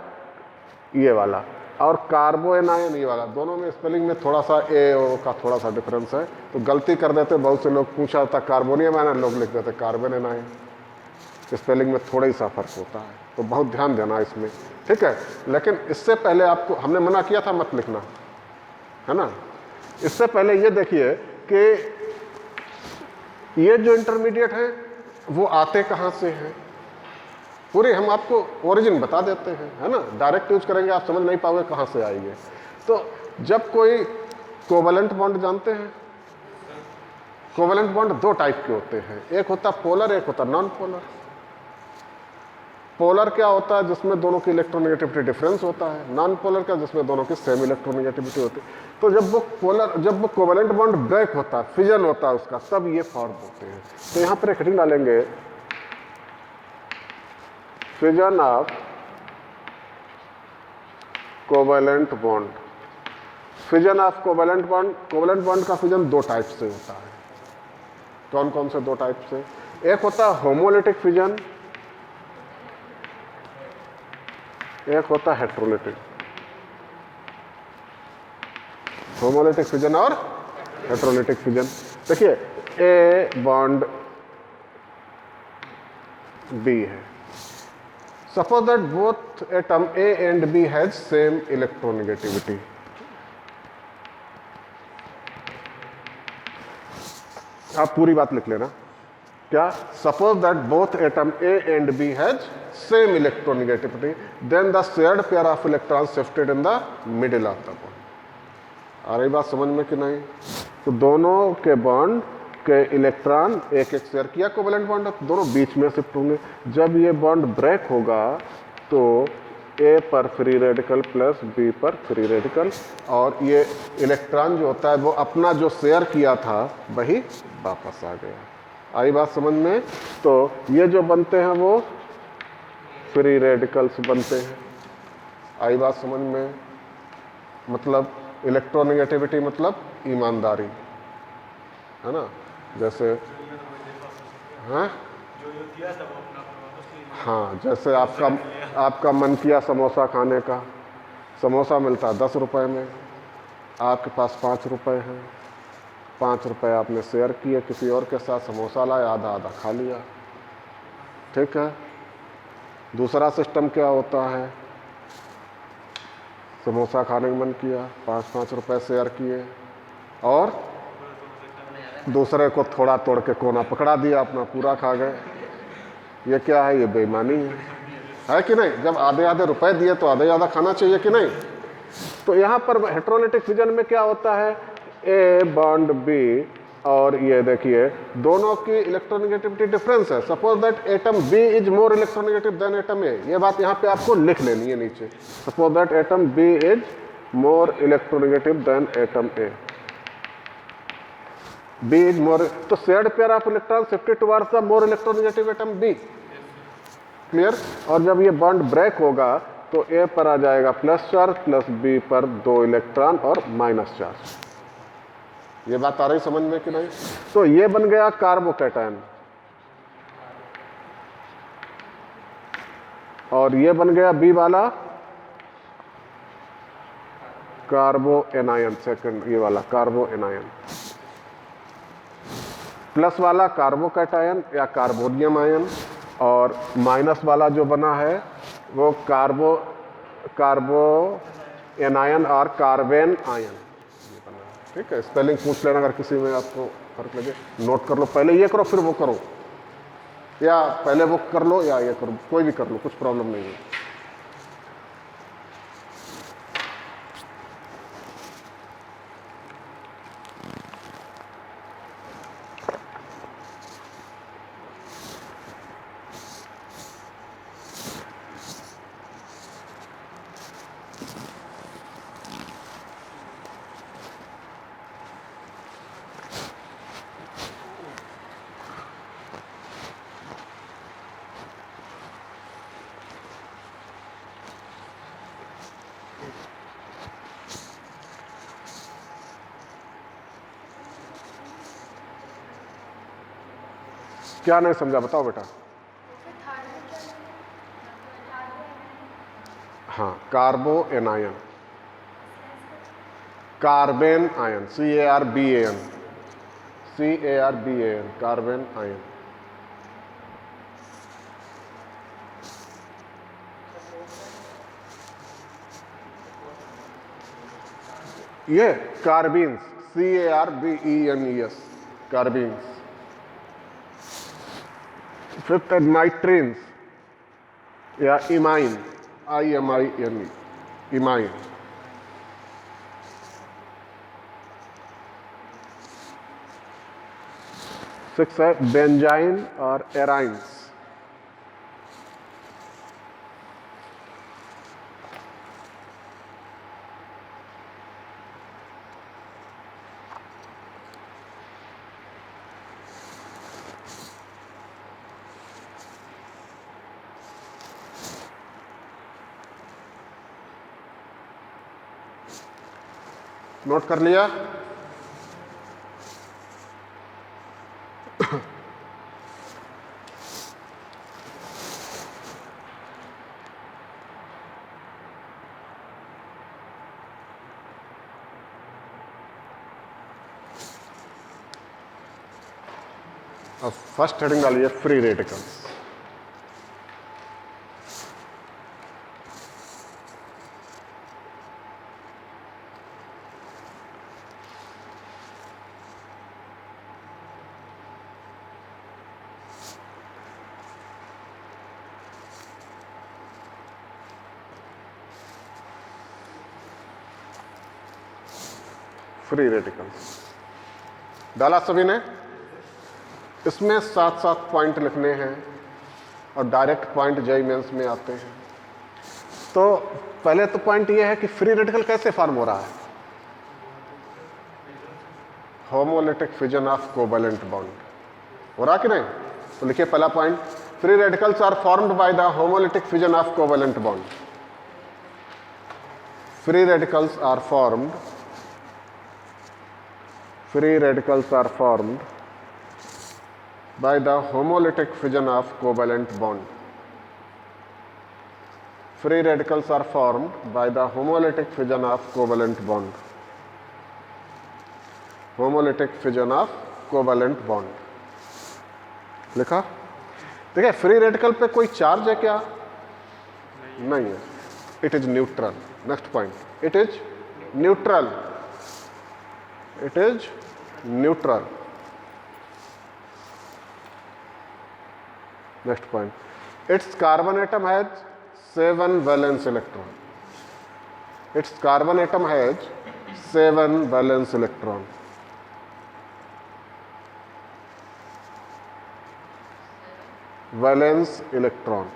ये वाला, और कार्बोएनायन ये वाला। दोनों में स्पेलिंग में थोड़ा सा ए ओ का थोड़ा सा डिफरेंस है, तो गलती कर देते बहुत से लोग। पूछा था कार्बोनियम आयन, लोग लिख देते कार्बोएनायन। स्पेलिंग में थोड़ा ही सा फर्क होता है, तो बहुत ध्यान देना इसमें। ठीक है। लेकिन इससे पहले आपको हमने मना किया था मत लिखना, है ना। इससे पहले ये देखिए कि ये जो इंटरमीडिएट है वो आते कहाँ से हैं, पूरे हम आपको ओरिजिन बता देते हैं, है ना। डायरेक्ट यूज करेंगे आप समझ नहीं पाओगे कहाँ से आएंगे। तो जब कोई कोवलेंट बॉन्ड, जानते हैं कोवलेंट बॉन्ड 2 टाइप के होते हैं, एक होता पोलर, एक होता नॉन पोलर। पोलर क्या होता है, जिसमें दोनों की इलेक्ट्रोनेगेटिविटी डिफरेंस होता है। नॉन पोलर का, जिसमें दोनों की सेम इलेक्ट्रोनेगेटिविटी होती है। तो जब वो कोवलेंट बॉन्ड ब्रेक होता है, फिजन होता है उसका, तब ये फॉर्म होते हैं। तो यहाँ पर एक हेडिंग डालेंगे, fission of covalent bond. Fission of covalent bond, covalent bond का फिजन 2 टाइप से होता है। कौन कौन से 2 टाइप से? एक होता है होमोलिटिक फिजन, एक होता है हेट्रोलिटिक, होमोलिटिक फिजन और हेट्रोलिटिक फिजन। देखिए ए बॉन्ड बी है, suppose that both atom A and B has same electronegativity. आप पूरी बात लिख लेना। क्या? Suppose that both atom A and B has same electronegativity, then the shared pair of electron shifted in the middle of the bond. आ रही बात समझ में कि नहीं? तो दोनों के बॉन्ड के इलेक्ट्रॉन एक एक शेयर किया, कोवेलेंट बॉन्ड, तो दोनों बीच में शिफ्ट होंगे। जब ये बॉन्ड ब्रेक होगा तो ए पर फ्री रेडिकल प्लस बी पर फ्री रेडिकल, और ये इलेक्ट्रॉन जो होता है वो अपना जो शेयर किया था वही वापस आ गया। आई बात समझ में? तो ये जो बनते हैं वो फ्री रेडिकल्स बनते हैं। आई बात समझ में? मतलब इलेक्ट्रोनेगेटिविटी मतलब ईमानदारी, है ना? जैसे हाँ, जैसे आपका मन किया समोसा खाने का, समोसा मिलता है 10 रुपए में, आपके पास 5 रुपए हैं, 5 रुपए आपने शेयर किए किसी और के साथ, समोसा लाए, आधा आधा खा लिया, ठीक है। दूसरा सिस्टम क्या होता है? समोसा खाने का मन किया, 5-5 रुपए शेयर किए और दूसरे को थोड़ा तोड़ के कोना पकड़ा दिया, अपना पूरा खा गए। ये क्या है? ये बेईमानी है कि नहीं? जब आधे आधे रुपए दिए तो आधे आधा खाना चाहिए कि नहीं? तो यहाँ पर हेट्रोलिटिक फिजन में क्या होता है? ए बॉन्ड बी, और ये देखिए दोनों की इलेक्ट्रोनेगेटिविटी डिफरेंस है। Suppose that atom B is more electronegative than atom A, ये बात यहाँ पे आपको लिख लेनी है नीचे। Suppose that atom B is more electronegative than atom A, B is more, तो shared pair of electron shifted towards the more electronegative atom B, clear. और जब ये बॉन्ड ब्रेक होगा तो ए पर आ जाएगा प्लस चार्ज, प्लस बी पर 2 electron और माइनस चार्ज। ये बात आ रही समझ में कि नहीं? तो ये बन गया कार्बोकैटायन, और ये बन गया बी वाला कार्बो एनायन, सेकंड ये वाला कार्बो एनायन। प्लस वाला कार्बोकैटायन या कार्बोनियम आयन, और माइनस वाला जो बना है वो कार्बो एनायन और कार्बेन आयन, ठीक है। स्पेलिंग पूछ लेना अगर किसी में आपको फर्क लगे, नोट कर लो। पहले ये करो फिर वो करो, या पहले वो कर लो या ये करो, कोई भी कर लो, कुछ प्रॉब्लम नहीं है। क्या नहीं समझा बताओ बेटा? हाँ, carbanion, carbanion, CARBAN, CARBAN, carbanion. ये कार्बीन्स, CARBENES, कार्बीन्स। फिफ्थ है नाइट्रीन्स या इमाइन, IMINE, इमाइन। सिक्स है बेंजाइन और एराइन्स। नोट कर लिया? अब फर्स्ट हेडिंग डालिए फ्री रेडिकल्स। फ्री रेडिकल्स डाला सभी ने। इसमें 7-7 पॉइंट लिखने हैं और डायरेक्ट पॉइंट जेईई मेंस में आते हैं। तो पहले तो पॉइंट ये है कि फ्री रेडिकल कैसे फॉर्म हो रहा है। Homolytic fission of covalent bond हो रहा कि नहीं। तो लिखिए पहला point, free radicals are formed by the homolytic fission of covalent bond. Free radicals are formed by the homolytic fission of covalent bond. Free radicals are formed by the homolytic fission of covalent bond. Homolytic fission of covalent bond. लिखा। देखिए free radical पे कोई charge है क्या? नहीं है। It is neutral. Next point, it is neutral. It is neutral. Next point, its carbon atom has 7 valence electron. Its carbon atom has 7 valence electron. Valence electron.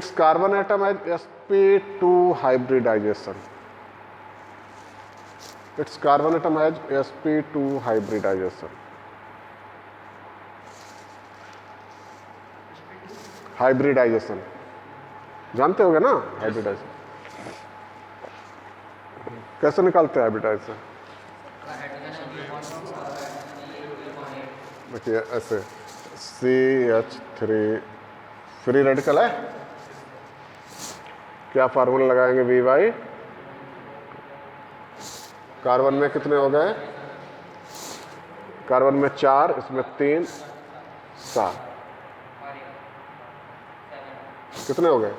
Its carbon atom has sp2 hybridization. Its carbon atom has sp2 hybridization. Hybridization जानते होगे ना। Hybridisation कैसे निकालते हैं? Hybridisation देखिए ऐसे, CH3 free radical है। क्या फार्मूला लगाएंगे? Vy। कार्बन में कितने हो गए? कार्बन में 4, इसमें 3, 7। कितने हो गए?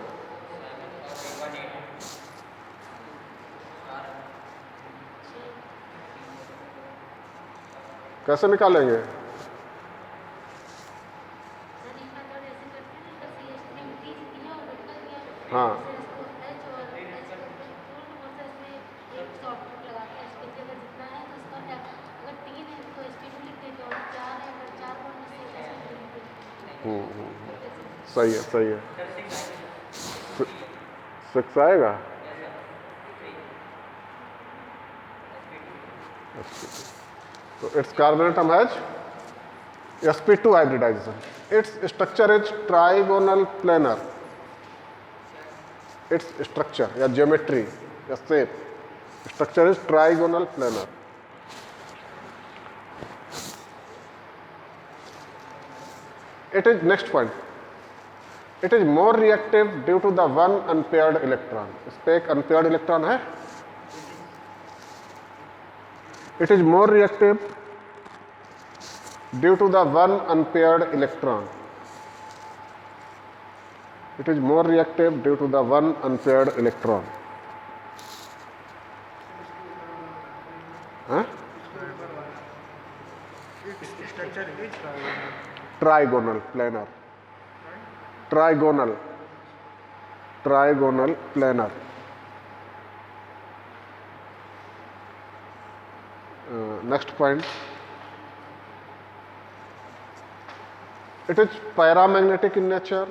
कैसे निकालेंगे? हाँ सही है, सही है। 6 आएगा। तो it's carbon atom has sp2 hybridization. Its structure is trigonal planar. Its structure या geometry या shape, structure is trigonal planar. It is next point. It is more reactive due to the one unpaired electron. इस पे एक unpaired electron है. It is more reactive due to the one unpaired electron. It is more reactive due to the one unpaired electron. Huh? Trigonal planar. Trigonal planar. Next point. It is paramagnetic in nature.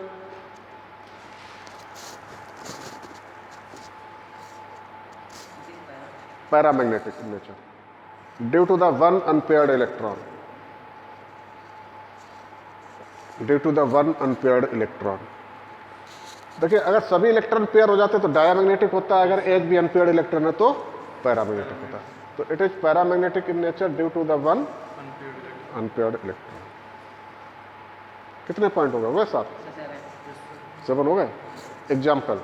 Paramagnetic in nature due to the one unpaired electron. Due to the one unpaired electron. देखिए अगर सभी electron pair हो जाते तो diamagnetic होता है, अगर एक भी अनपेयर्ड इलेक्ट्रॉन है तो पैरामैग्नेटिक होता है. तो it is paramagnetic in nature due to the one unpaired electron. कितने पॉइंट हो गए? वो 7 हो गए. एग्जाम्पल,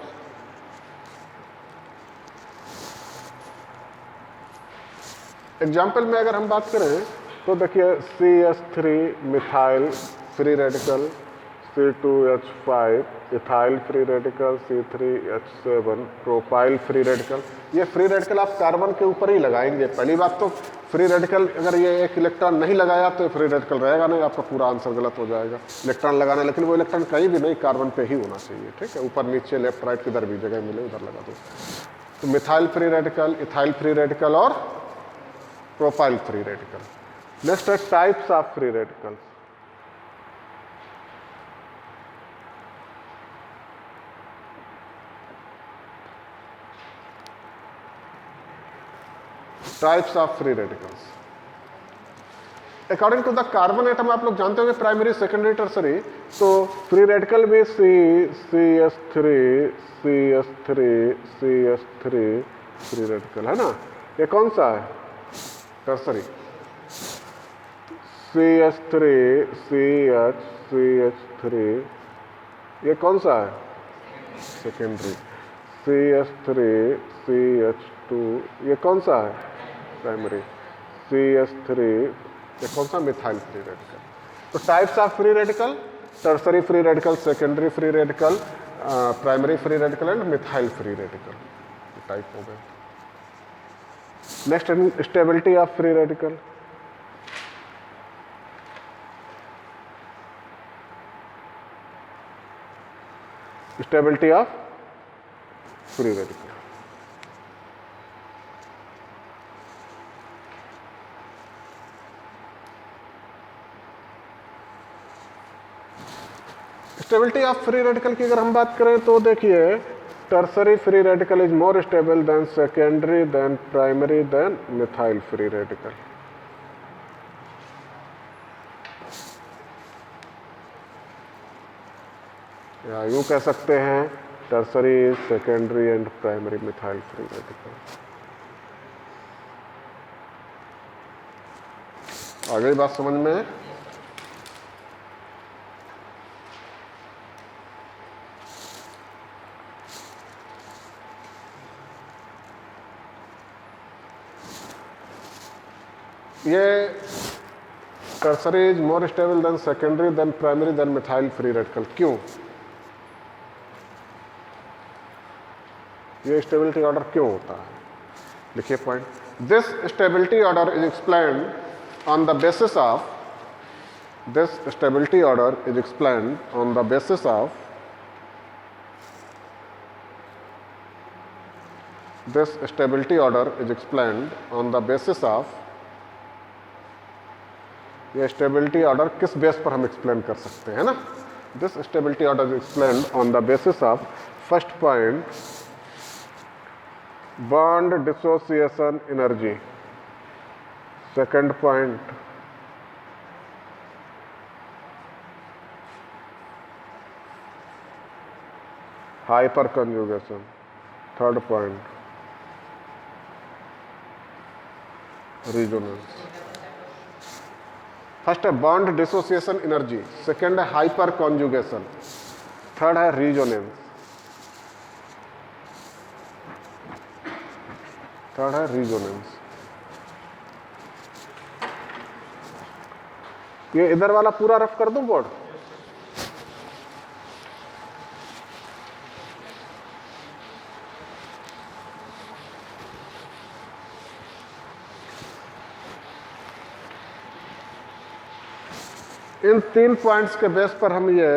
एग्जाम्पल में अगर हम बात करें तो देखिए CH3 methyl free radical, C2H5 ethyl free radical, C3H7 propyl free radical. ये फ्री रेडिकल आप कार्बन के ऊपर ही लगाएंगे। पहली बात तो फ्री रेडिकल अगर ये एक इलेक्ट्रॉन नहीं लगाया तो फ्री रेडिकल रहेगा नहीं, आपका पूरा आंसर गलत हो जाएगा। इलेक्ट्रॉन लगाना, लेकिन वो इलेक्ट्रॉन कहीं भी नहीं, कार्बन पे ही होना चाहिए, ठीक है। ऊपर नीचे लेफ्ट राइट किधर भी जगह मिले उधर लगा दो। तो methyl free radical, ethyl free radical और प्रोपाइल फ्री रेडिकल। नेक्स्ट है types of free radicals. Types of free radicals according to the carbon atom आप लोग जानते होंगे प्राइमरी, सेकेंडरी, टर्सरी। तो फ्री रेडिकल भी CH3 फ्री रेडिकल है ना। ये कौन सा है? टर्सरी। CH3 ये कौन सा है? सेकेंडरी। CH2 ये कौन सा है? प्राइमरी। CH3 ये कौन सा? Methyl free radical. तो types of free radical, tertiary free radical, secondary free radical, primary free radical and methyl free radical, type हो गए। Next stability of free radical. Stability of free radical. Stability of free radical की अगर हम बात करें तो देखिए tertiary free radical is more stable than secondary than primary than methyl free radical. या यूं कह सकते हैं tertiary, secondary and primary methyl free radical. आ गई बात समझ में? ये tertiary is more stable than secondary than primary than methyl free radical. क्यों? ये स्टेबिलिटी ऑर्डर क्यों होता है? लिखिए point. This stability order is explained on the basis of this stability order is explained on the basis of this stability order is explained on the basis of ये stability order किस base पर हम explain कर सकते हैं ना। This stability order is explained on the basis of first point bond dissociation energy, second point hyper conjugation, third point resonance. First है bond dissociation energy, second है हाइपर कॉन्जुगेशन, थर्ड है resonance, third है resonance. ये इधर वाला पूरा rough कर दूं बोर्ड? इन तीन पॉइंट्स के बेस पर हम ये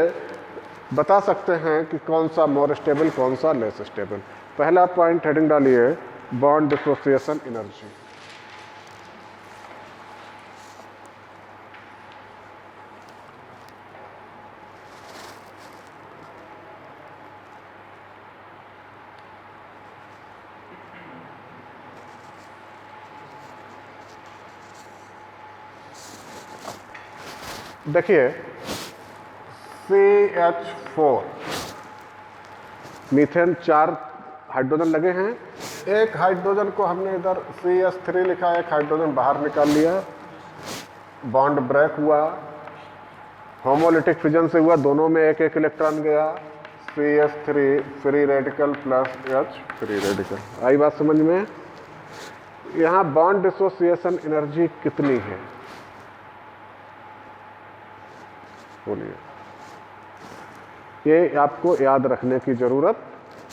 बता सकते हैं कि कौन सा मोर स्टेबल, कौन सा लेस स्टेबल। पहला पॉइंट हेडिंग डालिए बॉन्ड डिसोसिएशन एनर्जी। देखिए CH4 मीथेन 4 हाइड्रोजन लगे हैं। एक हाइड्रोजन को हमने इधर CH3 लिखा, एक हाइड्रोजन बाहर निकाल लिया, बॉन्ड ब्रेक हुआ, होमोलिटिक फिजन से हुआ, दोनों में एक एक इलेक्ट्रॉन गया, CH3 free radical plus H free radical. आई बात समझ में? यहाँ बॉन्ड डिसोसिएशन एनर्जी कितनी है बोलिए, ये आपको याद रखने की जरूरत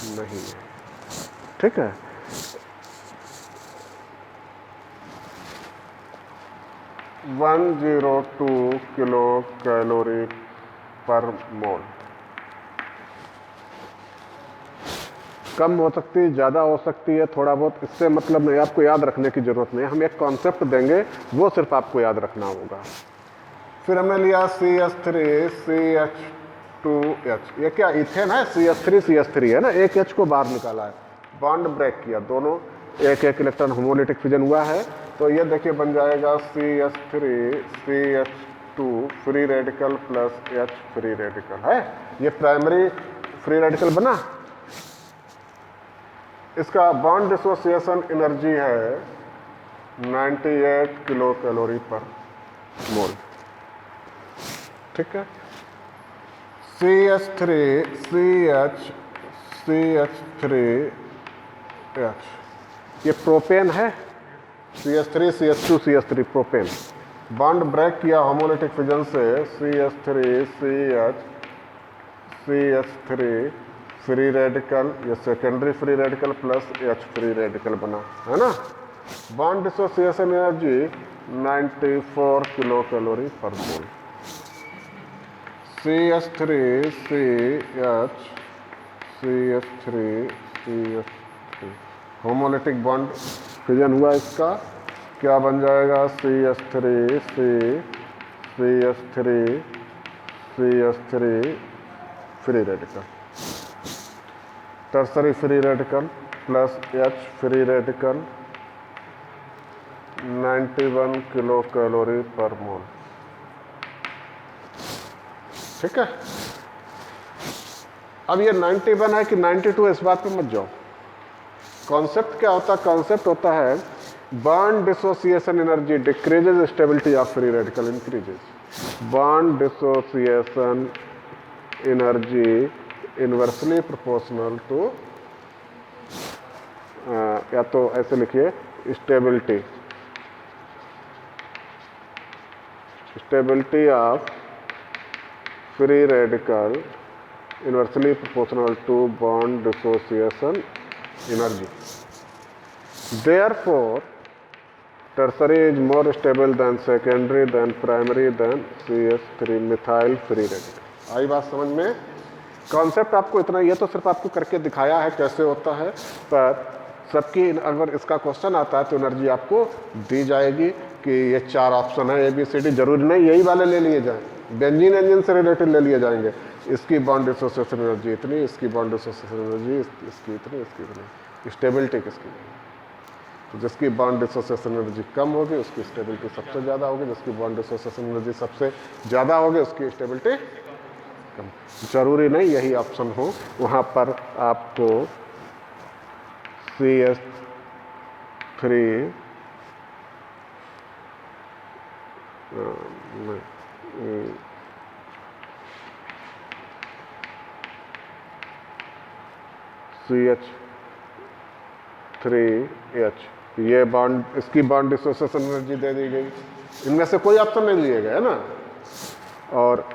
नहीं है, ठीक है। वन 102 किलो कैलोरी पर मोल। कम हो सकती है, ज़्यादा हो सकती है, थोड़ा बहुत, इससे मतलब नहीं, आपको याद रखने की ज़रूरत नहीं है। हम एक कॉन्सेप्ट देंगे, वो सिर्फ आपको याद रखना होगा। फिर हमने लिया CH3CH2H, ये क्या इथेन है, CH3CH3 है ना, एक H को बाहर निकाला है, बॉन्ड ब्रेक किया, दोनों एक एक इलेक्ट्रॉन होमोलिटिक फिजन हुआ है, तो ये देखिए बन जाएगा CH3CH2 free radical plus H free radical है, ये प्राइमरी फ्री रेडिकल बना। इसका बॉन्ड डिसोसिएशन एनर्जी है 98 किलो कैलोरी पर मोल, ठीक है। CH3CH3H, ये प्रोपेन है, CH3CH2CH3 प्रोपेन, बॉन्ड ब्रेक किया होमोलिटिक फिजन से CH3CH3 फ्री रेडिकल, ये secondary free radical plus H free radical बना, है ना। Bond dissociation energy 94 kilo calorie पर मोल। CH3CH3 होमोलिटिक बॉन्ड फिजन हुआ, इसका क्या बन जाएगा, CH3CH3 free radical, tertiary free radical plus H free radical 91 kilo calorie पर मोल, ठीक है। अब ये 91 है कि 92, इस बात पे मत जाओ। कॉन्सेप्ट क्या होता है, कॉन्सेप्ट होता है bond dissociation energy decreases, stability of free radical increases. Bond dissociation energy inversely proportional to, या तो ऐसे लिखिए stability of free radical inversely proportional to bond dissociation energy. Therefore, tertiary is more stable than secondary than primary than CH3 methyl free radical। आई बात समझ में? Concept आपको इतना, ये तो सिर्फ आपको करके दिखाया है कैसे होता है, पर सबकी अगर इसका क्वेश्चन आता है तो एनर्जी आपको दी जाएगी कि ये 4 ऑप्शन है ABCD, जरूरी नहीं यही वाले ले लिए जाएं, बेंजीन एंजिन से रिलेटेड ले लिए जाएंगे। इसकी बॉन्ड डिसोसिएशन एनर्जी इतनी, इसकी बॉन्ड डिसोसिएशन एनर्जी इसकी इतनी, इसकी इतनी, स्टेबिलिटी किसकी, तो जिसकी बॉन्ड डिसोसिएशन एनर्जी कम होगी उसकी स्टेबिलिटी सबसे ज़्यादा होगी, जिसकी बॉन्ड डिसोसिएशन एनर्जी सबसे ज़्यादा होगी उसकी स्टेबिलिटी कम। जरूरी नहीं यही ऑप्शन हो, वहाँ पर आपको CH3 CH3H, ये बॉन्ड, इसकी बॉन्ड डिसोसिएशन एनर्जी दे दी गई, इनमें से कोई ऑप्शन नहीं लिए गए, है ना। और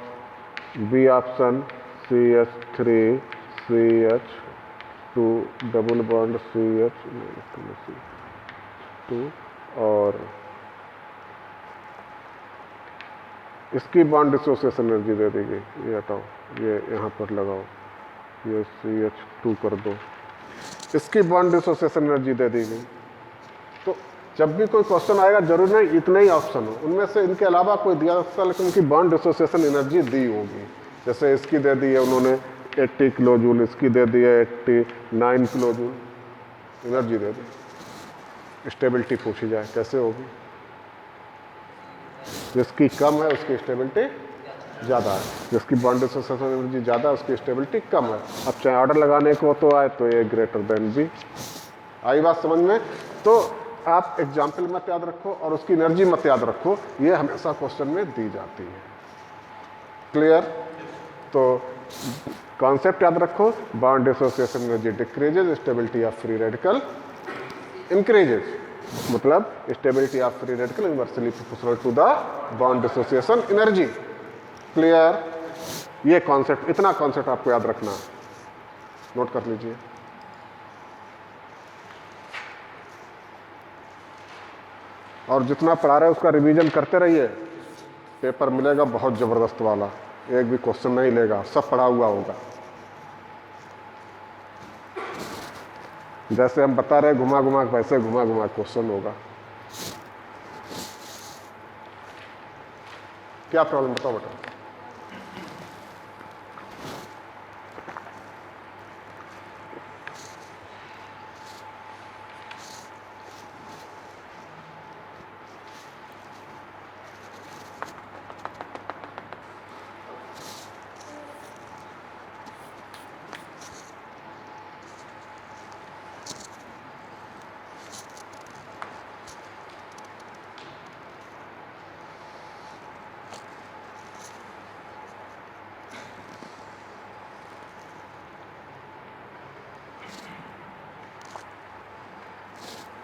B option CH3CH2 double bond CH2 और इसकी बॉन्ड डिसोसिएशन एनर्जी दे दी गई, ये हटाओ, ये यहाँ पर लगाओ, ये CH2 कर दो, इसकी बॉन्ड डिसोसिएशन एनर्जी दे दी गई। तो जब भी कोई क्वेश्चन आएगा जरूर नहीं इतने ही ऑप्शन हो, उनमें से इनके अलावा कोई दिया जा सकता है, लेकिन उनकी बॉन्ड डिसोसिएशन एनर्जी दी होगी। जैसे इसकी दे दी है उन्होंने 80 किलो जूल, इसकी दे दी है 89 किलो जूल, एनर्जी दे दी। स्टेबिलिटी पूछी जाए कैसे होगी, जिसकी कम है उसकी स्टेबिलिटी ज़्यादा है, जिसकी बॉन्ड डिसोसिएशन एनर्जी ज़्यादा है उसकी स्टेबिलिटी कम है। अब चाहे ऑर्डर लगाने को तो आए तो ए ग्रेटर देन बी। आई बात समझ में? तो आप एग्जाम्पल मत याद रखो और उसकी एनर्जी मत याद रखो, ये हमेशा क्वेश्चन में दी जाती है। क्लियर? तो कॉन्सेप्ट याद रखो, bond dissociation energy decreases, stability of free radical increases. मतलब stability of free radical inversely proportional to the bond dissociation energy. Clear? ये कॉन्सेप्ट, इतना कॉन्सेप्ट आपको याद रखना, नोट कर लीजिए। और जितना पढ़ा रहे उसका रिवीजन करते रहिए, पेपर मिलेगा बहुत ज़बरदस्त वाला, एक भी क्वेश्चन नहीं लेगा, सब पढ़ा हुआ होगा। जैसे हम बता रहे घुमा घुमा वैसे घुमा घुमा क्वेश्चन होगा। क्या प्रॉब्लम बताओ बेटा?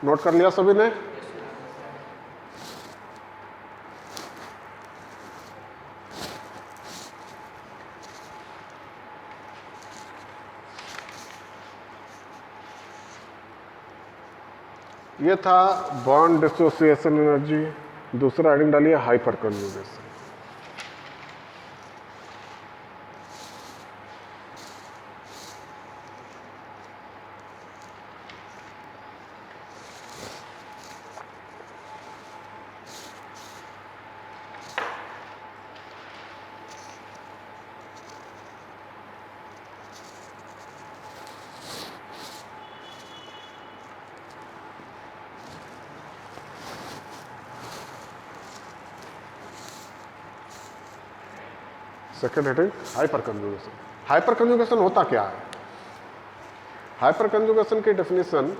नोट कर लिया सभी ने? ये था बॉन्ड डिसोसिएशन एनर्जी। दूसरा हेडिंग डालिए hyperconjugation. Second heading hyperconjugation. Hyperconjugation होता क्या है? हाइपर कंजुगेशन की डेफिनेशन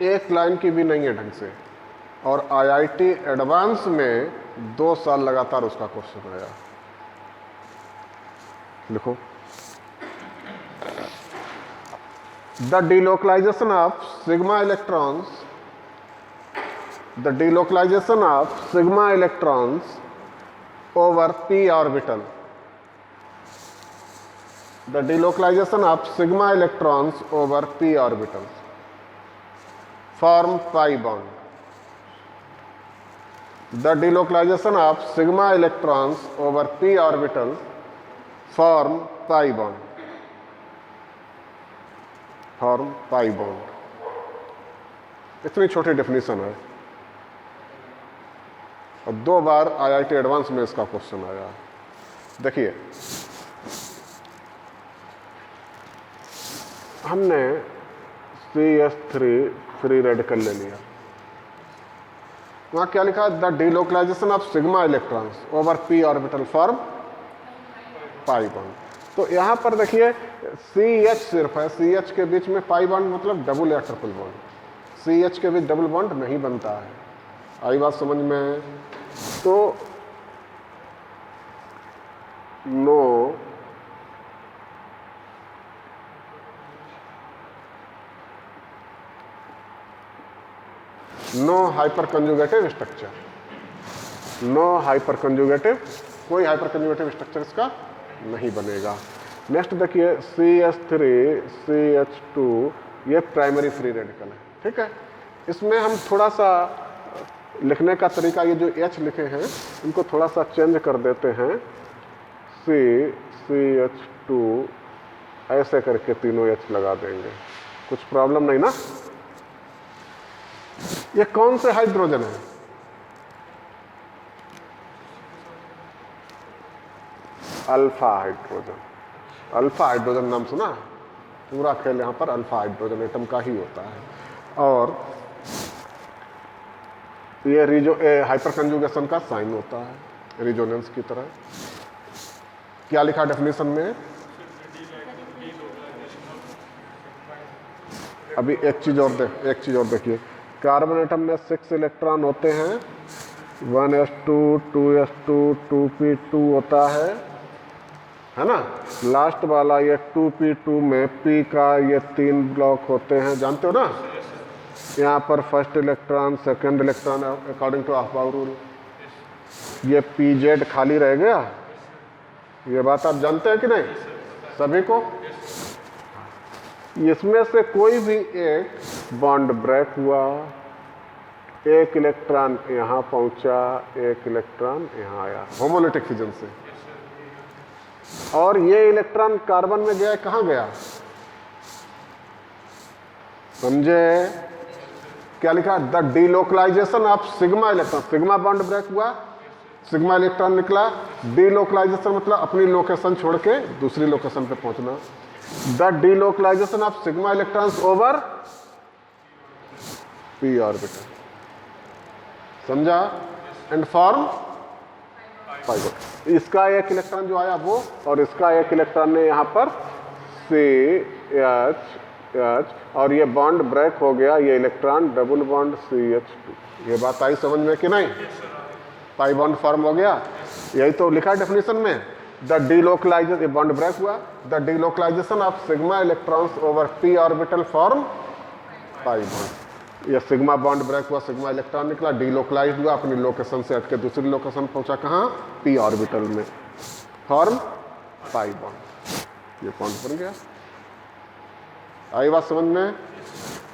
एक लाइन की भी नहीं है ढंग से, और आईआईटी एडवांस में 2 साल लगातार उसका क्वेश्चन आया। लिखो, the delocalisation of sigma electrons, the delocalisation of sigma electrons over p orbital, the delocalization of sigma electrons over p orbitals form pi bond. The delocalization of sigma electrons over p orbital form pi bond. Form pi bond. इतनी छोटी definition है, और 2 बार IIT advance में इसका question आया। देखिए, हमने CS3 free radical ले लिया, वहाँ क्या लिखा? The delocalisation of sigma electrons over p orbital form pi bond. तो यहाँ पर देखिए CH सिर्फ है, CH के बीच में पाई बॉन्ड मतलब डबल या ट्रिपल बॉन्ड। CH के बीच डबल बॉन्ड नहीं बनता है। आई बात समझ में? तो no hyper conjugative structure, no hyperconjugative, कोई हाइपर कंजुगेटिव स्ट्रक्चर इसका नहीं बनेगा। नेक्स्ट देखिए CH3 CH2, ये प्राइमरी फ्री रेडिकल है, ठीक है। इसमें हम थोड़ा सा लिखने का तरीका, ये जो H लिखे हैं इनको थोड़ा सा चेंज कर देते हैं। CH2 ऐसे करके तीनों H लगा देंगे, कुछ प्रॉब्लम नहीं ना। ये कौन से हाइड्रोजन है? Alpha hydrogen. अल्फा हाइड्रोजन नाम सुना? पूरा खेल यहाँ पर अल्फा हाइड्रोजन एटम का ही होता है। और ये हाइपर कंजुगेशन का साइन होता है, रिजोनेंस की तरह। क्या लिखा डेफिनेशन में? अभी एक चीज और देखिए, कार्बन एटम में 6 इलेक्ट्रॉन होते हैं, 1s2 2s2 2p2 होता है ना। लास्ट वाला ये 2p2 में p का ये 3 ब्लॉक होते हैं, जानते हो ना। यहाँ पर first electron, second electron according to aufbau rule. ये पीजेड खाली रह गया, ये बात आप जानते हैं कि नहीं सभी को। इसमें से कोई भी एक बॉन्ड ब्रेक हुआ, एक इलेक्ट्रॉन यहाँ पहुंचा, एक इलेक्ट्रॉन यहाँ आया होमोलिटिक फिजन से, और ये इलेक्ट्रॉन कार्बन में गया, कहाँ गया समझे? क्या लिखा? The delocalisation of sigma electron. Sigma bond break हुआ, सिग्मा इलेक्ट्रॉन निकला। डीलोकलाइजेशन मतलब अपनी लोकेशन छोड़ के दूसरी लोकेशन पे पहुंचना। The delocalisation of sigma electrons over p orbital, समझा? And form pi bond. इसका एक इलेक्ट्रॉन जो आया वो, और इसका एक इलेक्ट्रॉन ने यहाँ पर CH, और ये बॉन्ड ब्रेक हो गया, ये इलेक्ट्रॉन डबल बॉन्ड CH2। ये बात आई समझ में कि नहीं? पाई बॉन्ड फॉर्म हो गया, यही तो लिखा डेफिनेशन में। द डीलोकलाइजेशन, बॉन्ड ब्रेक हुआ, the delocalisation of sigma electrons over p orbital form pi bond. ये सिग्मा बॉन्ड ब्रेक हुआ, सिग्मा इलेक्ट्रॉन निकला, डीलोकलाइज हुआ, अपनी लोकेशन से हटके दूसरी लोकेशन पहुंचा, कहाँ? p ऑर्बिटल में, फॉर्म पाई बॉन्ड। ये बॉन्ड बन गया। आई बात समझ में?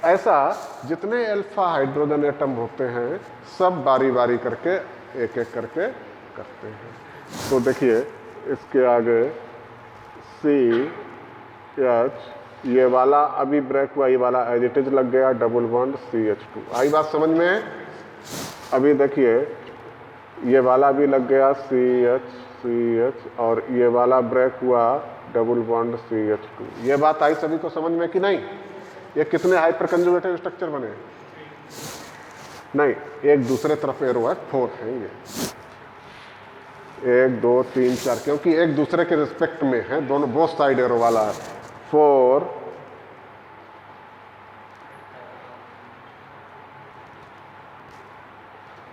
ऐसा जितने अल्फा हाइड्रोजन एटम होते हैं सब बारी बारी करके एक एक करके करते हैं। तो देखिए इसके आगे CH, ये वाला अभी ब्रेक हुआ, ये वाला एज इट इज लग गया, डबल बॉन्ड CH2। आई बात समझ में? अभी देखिए ये वाला भी लग गया CH, और ये वाला ब्रेक हुआ, डबल बॉन्ड CH2। ये बात आई सभी को समझ में कि नहीं? ये कितने हाइपर कंजुगेटिव स्ट्रक्चर बने? नहीं, एक दूसरे तरफ एरो है, 4 है ये, 1 2 3 4, क्योंकि एक दूसरे के रिस्पेक्ट में है, दोनों बोथ साइड एरो वाला है।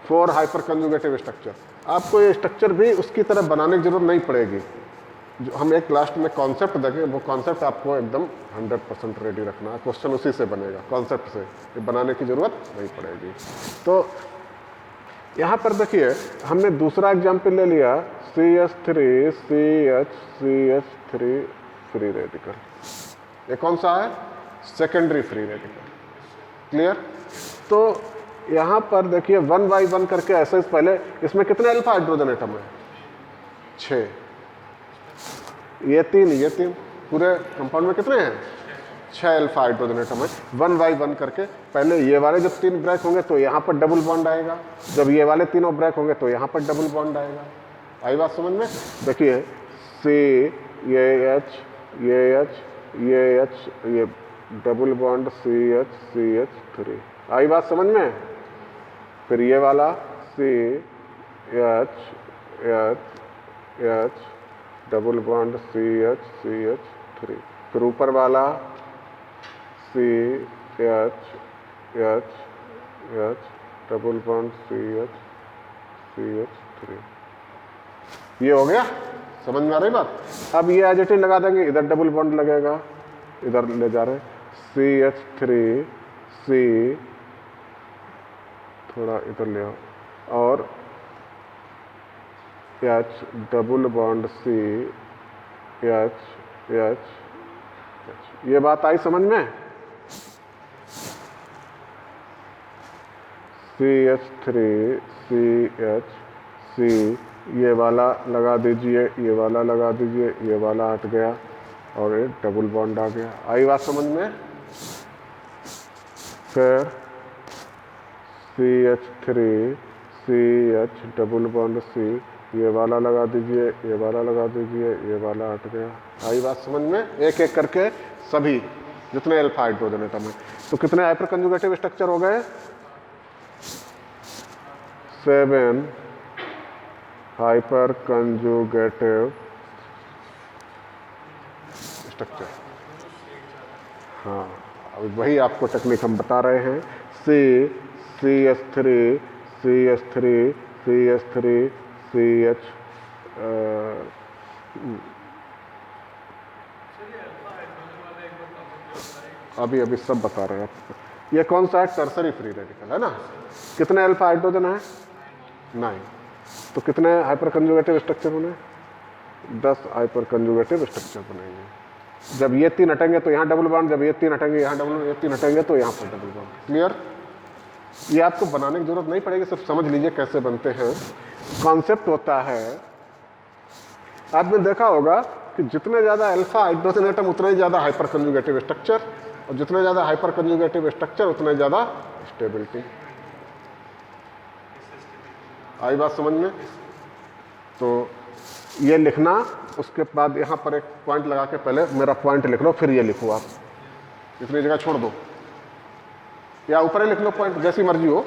4 हाइपर कंजुगेटिव स्ट्रक्चर। आपको ये स्ट्रक्चर भी उसकी तरह बनाने की जरूरत नहीं पड़ेगी। जो हम एक लास्ट में कॉन्सेप्ट देखें, वो कॉन्सेप्ट आपको एकदम 100% रेडी रखना है, क्वेश्चन उसी से बनेगा, कॉन्सेप्ट से, ये बनाने की जरूरत नहीं पड़ेगी। तो यहाँ पर देखिए हमने दूसरा एग्जाम्पल ले लिया, CH3 CH3 फ्री रेडिकल। ये कौन सा है? Secondary free radical. क्लियर? तो यहाँ पर देखिए 1 by 1 करके ऐसे पहले, इसमें कितने अल्फा हाइड्रोजन एटम है? 6। ये 3 पूरे कंपाउंड में कितने हैं? 6 अल्फा हाइड्रोजन एटम है। 1 by 1 करके पहले ये वाले जब 3 ब्रेक होंगे तो यहाँ पर डबल बॉन्ड आएगा, जब ये वाले तीनों ब्रेक होंगे तो यहाँ पर डबल बॉन्ड आएगा। आई बात समझ में? देखिए C, ये H, ये डबल बॉन्ड CH3। आई बात समझ में? फिर ये वाला CH, डबल बॉन्ड CH3। फिर ऊपर वाला CH, डबल बॉन्ड CH3। ये हो गया, समझ में आ रही बात? अब ये एज इट इज लगा देंगे, इधर डबल बॉन्ड लगेगा, इधर ले जा रहे CH3 C, थोड़ा इधर ले आओ, और H, डबल बॉन्ड CH। ये बात आई समझ में? CH3 CH C, ये वाला लगा दीजिए, ये वाला लगा दीजिए, ये वाला हट गया, और ये डबल बॉन्ड आ गया। आई बात समझ में? फिर CH3 CH, double bond C, ये वाला लगा दीजिए, ये वाला लगा दीजिए, ये वाला हट गया। आई बात समझ में? एक एक करके सभी जितने अल्फा हाइड्रोजन एटम है। तो कितने हाइपर कंजुगेटिव स्ट्रक्चर हो गए? 7 हाइपर कंजुगेटिव स्ट्रक्चर। हाँ, अब वही आपको टेक्निक हम बता रहे हैं। CH3 CH, अभी सब बता रहे हैं आपको। ये कौन सा है? टर्सरी फ्री रेडिकल है ना। कितने अल्फा हाइड्रोजन है? 9। तो कितने हाइपर कंजुगेटिव स्ट्रक्चर बने? 10 हाइपर कंजुगेटिव स्ट्रक्चर बनेंगे। जब ये 3 हटेंगे तो यहाँ डबल बॉन्ड, जब ये 3 हटेंगे यहाँ डबल बॉन्ड, ये 3 हटेंगे तो यहाँ पर डबल बॉन्ड। क्लियर? ये आपको बनाने की जरूरत नहीं पड़ेगी, सिर्फ समझ लीजिए कैसे बनते हैं। कॉन्सेप्ट होता है, आपने देखा होगा कि जितने ज़्यादा अल्फा हाइड्रोजन एटम उतना ही ज़्यादा हाइपर कंजुगेटिव स्ट्रक्चर, और जितने ज़्यादा हाइपर कंजुगेटिव स्ट्रक्चर उतने ज़्यादा स्टेबिलिटी। आई बात समझ में? तो ये लिखना, उसके बाद यहाँ पर एक पॉइंट लगा के पहले मेरा पॉइंट लिख लो, फिर ये लिखो। आप इतनी जगह छोड़ दो या ऊपर ही लिख लो पॉइंट, जैसी मर्जी हो।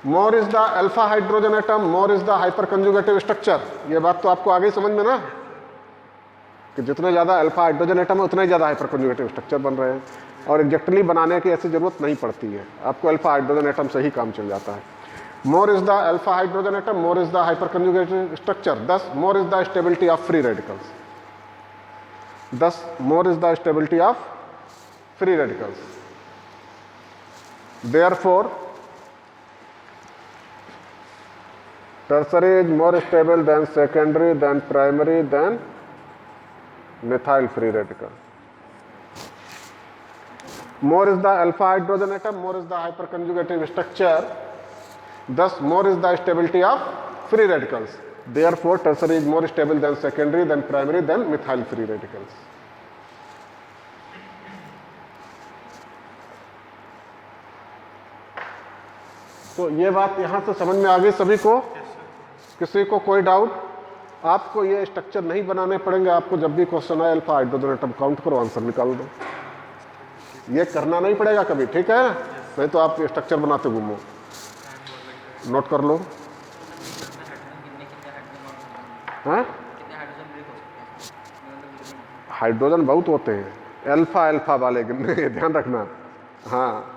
मोर is the alpha hydrogen atom, more is the hyper conjugative structure. ये बात तो आपको आगे ही समझ में ना, कि जितने ज़्यादा अल्फा हाइड्रोजन एटम है उतना ही ज़्यादा हाइपर कंजुगेटिव स्ट्रक्चर बन रहे हैं, और एग्जैक्टली बनाने की ऐसी जरूरत नहीं पड़ती है, आपको अल्फा हाइड्रोजन एटम से ही काम चल जाता है। More is the alpha hydrogen atom, more is the hyper conjugative structure, thus more is the stability of free radicals, thus more is the stability of free radicals. Therefore, tertiary is more stable than secondary, than primary, than methyl free radical. More is the alpha hydrogen atom, more is the hyperconjugative structure, thus more is the stability of free radicals. Therefore, tertiary is more stable than secondary, than primary, than methyl free radicals. तो ये बात यहाँ से समझ में आ गई सभी को? किसी को कोई डाउट? आपको ये स्ट्रक्चर नहीं बनाने पड़ेंगे, आपको जब भी क्वेश्चन आए अल्फा हाइड्रोजन एटम काउंट करो, आंसर निकाल दो। ये करना नहीं पड़ेगा कभी, ठीक है? नहीं तो आप स्ट्रक्चर बनाते घूमो। नोट कर लो। हाँ, हाइड्रोजन बहुत होते हैं, अल्फा अल्फा वाले गिनने, ध्यान रखना। हाँ,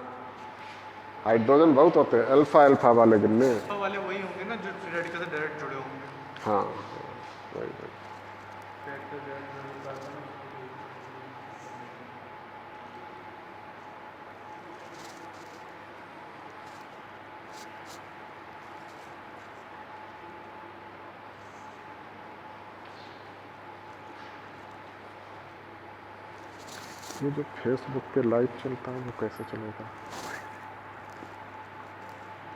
हाइड्रोजन बहुत होते हैं, अल्फा अल्फा वाले गिनने वाले वही होंगे ना जो फ्री रेडिकल से डायरेक्ट जुड़े होंगे। हाँ, वही। ये जो फेसबुक पे लाइव चलता है वो कैसे चलेगा?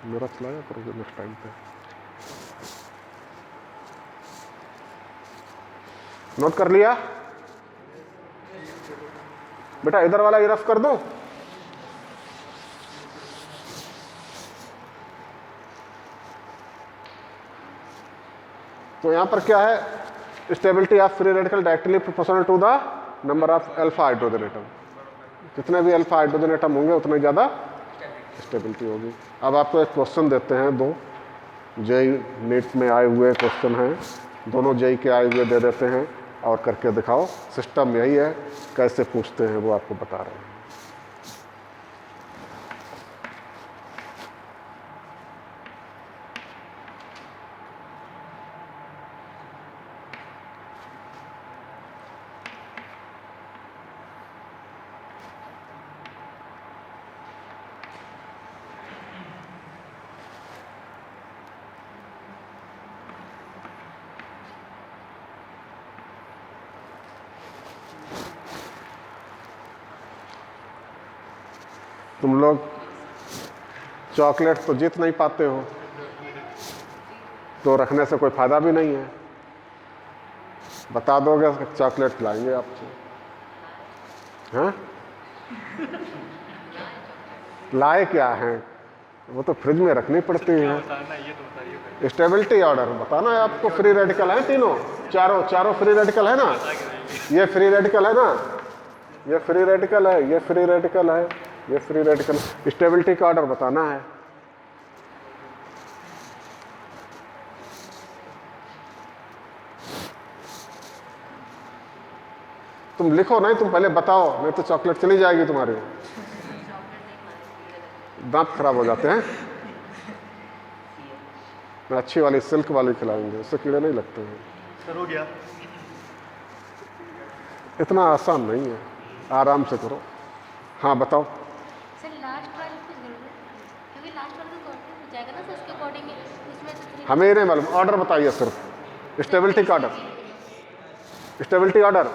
मेरा चलाया करोगे नेक्स्ट टाइम पे। नोट कर लिया बेटा? इधर वाला ये रफ कर दूं? तो यहां पर क्या है? Stability of free radical directly proportional to the number of alpha hydrogen atom. जितने भी अल्फा हाइड्रोजन एटम होंगे उतने ज़्यादा स्टेबिलिटी होगी। अब आपको एक क्वेश्चन देते हैं, दो जेई नीट में आए हुए क्वेश्चन हैं, दोनों जेई के आए हुए दे देते हैं और करके दिखाओ। सिस्टम यही है, कैसे पूछते हैं वो आपको बता रहे हैं। तुम लोग चॉकलेट तो जीत नहीं पाते हो, तो रखने से कोई फायदा भी नहीं है। बता दोगे चॉकलेट खिलाएंगे आपको। हाँ, लाए क्या हैं? वो तो फ्रिज में रखनी पड़ती है। स्टेबिलिटी ऑर्डर बताना है आपको। फ्री रेडिकल है तीनों, चारों फ्री रेडिकल है ना? ये फ्री रेडिकल है ना? ये फ्री रेडिकल है, ये फ्री रेडिकल है, ये फ्री रेडिकल। स्टेबिलिटी का ऑर्डर बताना है। तुम लिखो नहीं, तुम पहले बताओ, नहीं तो चॉकलेट चली जाएगी तुम्हारी। दांत खराब हो जाते हैं। अच्छी वाली सिल्क वाली खिलाएंगे, उससे कीड़े नहीं लगते हैं। सर हो गया। इतना आसान नहीं है, आराम से करो। हाँ बताओ। सर हमें ये नहीं मालूम, ऑर्डर बताइए सिर्फ, स्टेबिलिटी का order, stability order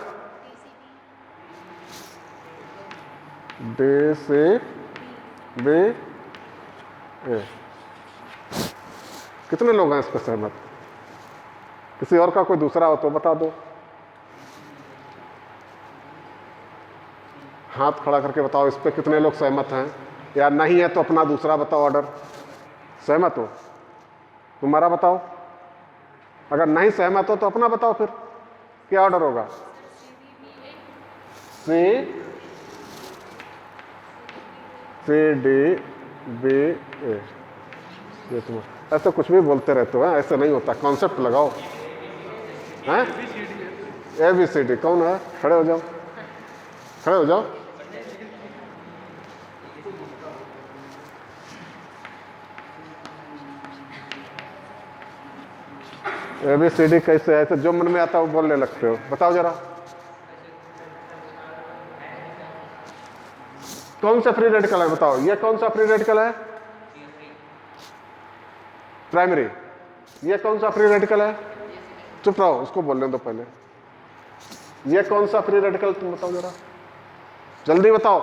D C B A. कितने लोग हैं इस पर सहमत? किसी और का कोई दूसरा हो तो बता दो, हाथ खड़ा करके बताओ इस पे कितने लोग सहमत हैं, या नहीं है तो अपना दूसरा बताओ ऑर्डर। सहमत हो? तुम्हारा बताओ, अगर नहीं सहमत हो तो अपना बताओ, फिर क्या ऑर्डर होगा? सी डी बी ए। ये तुम ऐसे कुछ भी बोलते रहते हो, ऐसे नहीं होता, कॉन्सेप्ट लगाओ। हैं? ए बी सी डी कौन है? खड़े हो जाओ, खड़े हो जाओ। ए बी सी डी कैसे है? ऐसे जो मन में आता है वो बोलने लगते हो, बताओ जरा। कौन सा फ्री रेडिकल है बताओ, ये कौन सा फ्री रेडिकल है? प्राइमरी। ये कौन सा फ्री रेडिकल है? चुप रहो, उसको बोलने दो पहले। ये कौन सा फ्री रेडिकल तुम बताओ जरा, जल्दी बताओ।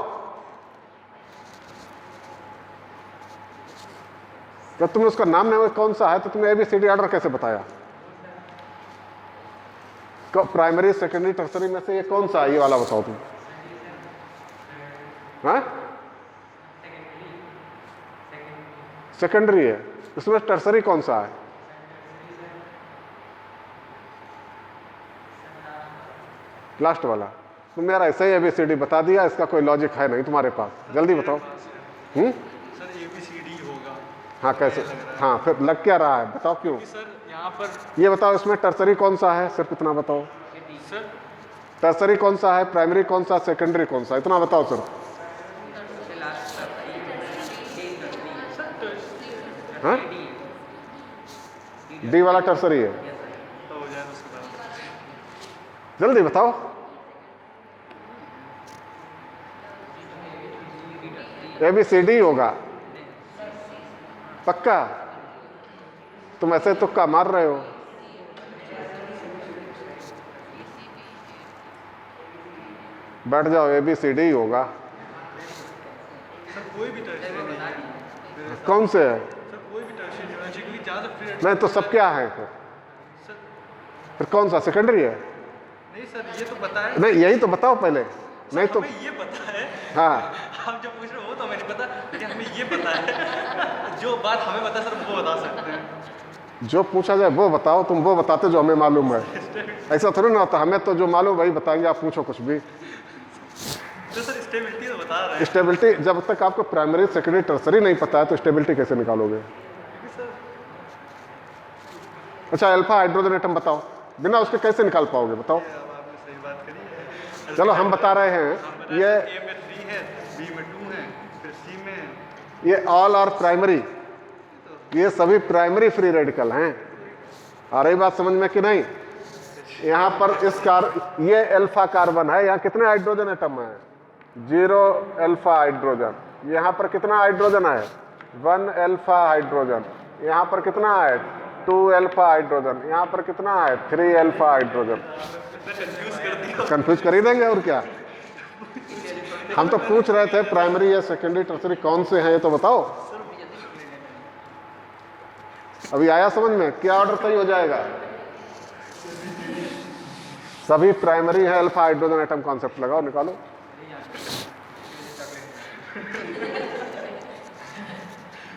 जब तुमने उसका नाम नहीं कौन सा है तो तुमने एबीसीडी ऑर्डर कैसे बताया? प्राइमरी, सेकेंडरी, टर्सरी में से ये कौन सा है? ये वाला बताओ तुम। हाँ? सेकेंडरी है, इसमें टर्सरी कौन सा है? लास्ट वाला। तुम यार ऐसे ही एबीसीडी बता दिया, इसका कोई लॉजिक है नहीं तुम्हारे पास, जल्दी बताओ। सर एबीसीडी होगा। हाँ कैसे? हाँ फिर लग क्या रहा है, बताओ क्यों? सर यहाँ पर ये बताओ इसमें टर्सरी कौन सा है, सिर्फ इतना बताओ। सर टर्सरी कौन सा है, प्राइमरी कौन सा, सेकेंडरी कौन सा, इतना बताओ सिर्फ। हाँ? डी वाला टर्सरी है, तो हो जाए उसके बाद। जल्दी बताओ। एबीसीडी होगा पक्का? तुम ऐसे तुक्का मार रहे हो। बैठ जाओ, एबीसीडी होगा। सर कोई भी टर्शियरी नहीं। कौन से है? सर कोई भी टर्शियरी नहीं, बेसिकली ज़्यादा फ्री रेडिकल। नहीं तो सब क्या है फिर? सर फिर कौन सा सेकेंडरी है? नहीं सर ये तो पता है। नहीं यही तो बताओ पहले। नहीं तो हमें ये पता है। हाँ, आप जब पूछ रहे हो तो हमें नहीं पता, लेकिन हमें ये पता है जो बात हमें पता है सर वो बता सकते हैं। जो पूछा जाए वो बताओ, तुम वो बताते जो हमें मालूम है। ऐसा थोड़ी ना होता, हमें तो जो मालूम वही बताएंगे, आप पूछो कुछ भी। तो सर स्टेबिलिटी तो बता रहे हैं। स्टेबिलिटी, जब तक आपको प्राइमरी, सेकेंडरी, टर्सरी नहीं पता है तो स्टेबिलिटी कैसे निकालोगे? सर अच्छा अल्फा हाइड्रोजन एटम बताओ, बिना उसके कैसे निकाल पाओगे बताओ? अब आपने सही बात करी है। चलो हम बता रहे हैं, ये ए में 3 है, बी में 2 है, फिर सी में है। ये ऑल आर प्राइमरी, ये सभी प्राइमरी फ्री रेडिकल हैं। आ रही बात समझ में कि नहीं? यहाँ पर इस ये अल्फा कार्बन है, यहाँ कितने हाइड्रोजन एटम है? 0 अल्फा हाइड्रोजन। यहाँ पर कितना हाइड्रोजन है? 1 अल्फा हाइड्रोजन। यहाँ पर कितना है? 2 अल्फा हाइड्रोजन। यहाँ पर कितना है? 3 अल्फा हाइड्रोजन। कंफ्यूज कर ही देंगे और क्या। हम तो पूछ रहे थे प्राइमरी या सेकेंडरी, टर्सरी कौन से हैं ये तो बताओ। अभी आया समझ में? क्या ऑर्डर सही हो जाएगा? सभी प्राइमरी है, अल्फा हाइड्रोजन एटम कॉन्सेप्ट लगाओ, निकालो।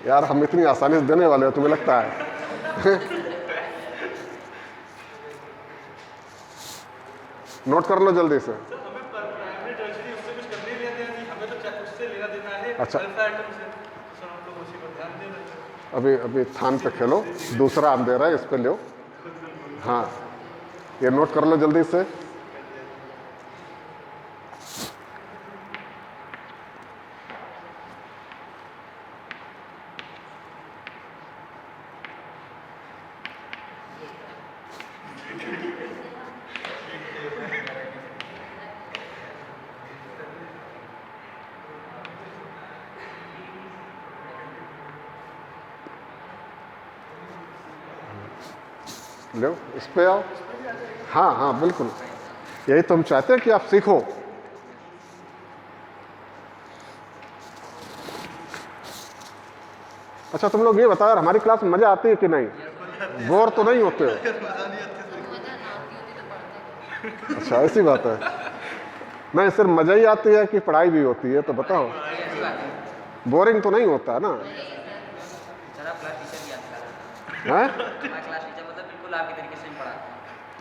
यार हम इतनी आसानी से देने वाले हो तुम्हें लगता है? नोट कर लो जल्दी से। हमें प्राइमरी टर्शियरी उससे कुछ करने ही लेना नहीं, हमें तो उससे लेना देना है अच्छा। अल्फा एटम से। सर हम लोग उसी पर ध्यान दे रहे हैं। अभी अभी थान पे खेलो, दूसरा हम दे रहे हैं, इस पे लो। हाँ ये नोट कर लो जल्दी से। लो इस पे आओ। हाँ हाँ बिल्कुल, यही तो हम चाहते हैं कि आप सीखो। अच्छा तुम लोग ये बताओ यार, हमारी क्लास में मजा आती है कि नहीं? बोर तो नहीं होते हो? अच्छा ऐसी बात है। नहीं सिर्फ मजा ही आती है कि पढ़ाई भी होती है, तो बताओ बोरिंग तो नहीं होता है ना? हैं?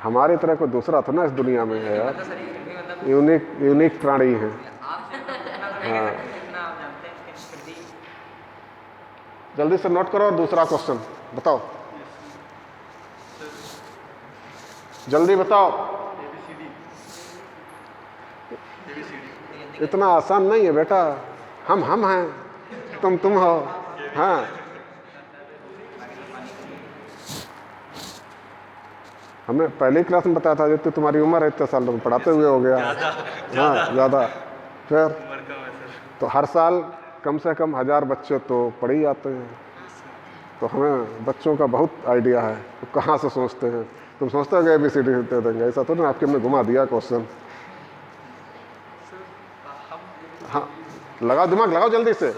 हमारी तरह कोई दूसरा तो ना इस दुनिया में है यार, यूनिक प्राणी है। हाँ जल्दी से नोट करो। और दूसरा क्वेश्चन बताओ, जल्दी बताओ। इतना आसान नहीं है बेटा, हम हैं, तुम हो। हाँ हमने पहली क्लास में बताया था, जितनी तुम्हारी उम्र है इतने साल तुम पढ़ाते हुए हो गया। हाँ ज़्यादा। फिर तो हर साल कम से कम 1000 बच्चे तो पढ़ ही आते हैं, तो हमें बच्चों का बहुत आइडिया है। तो कहाँ से सोचते हैं? तुम सोचते हो कि ABCD दे देंगे, ऐसा तो ना। आपके हमने घुमा दिया क्वेश्चन। हाँ लगाओ दिमाग, लगाओ जल्दी से।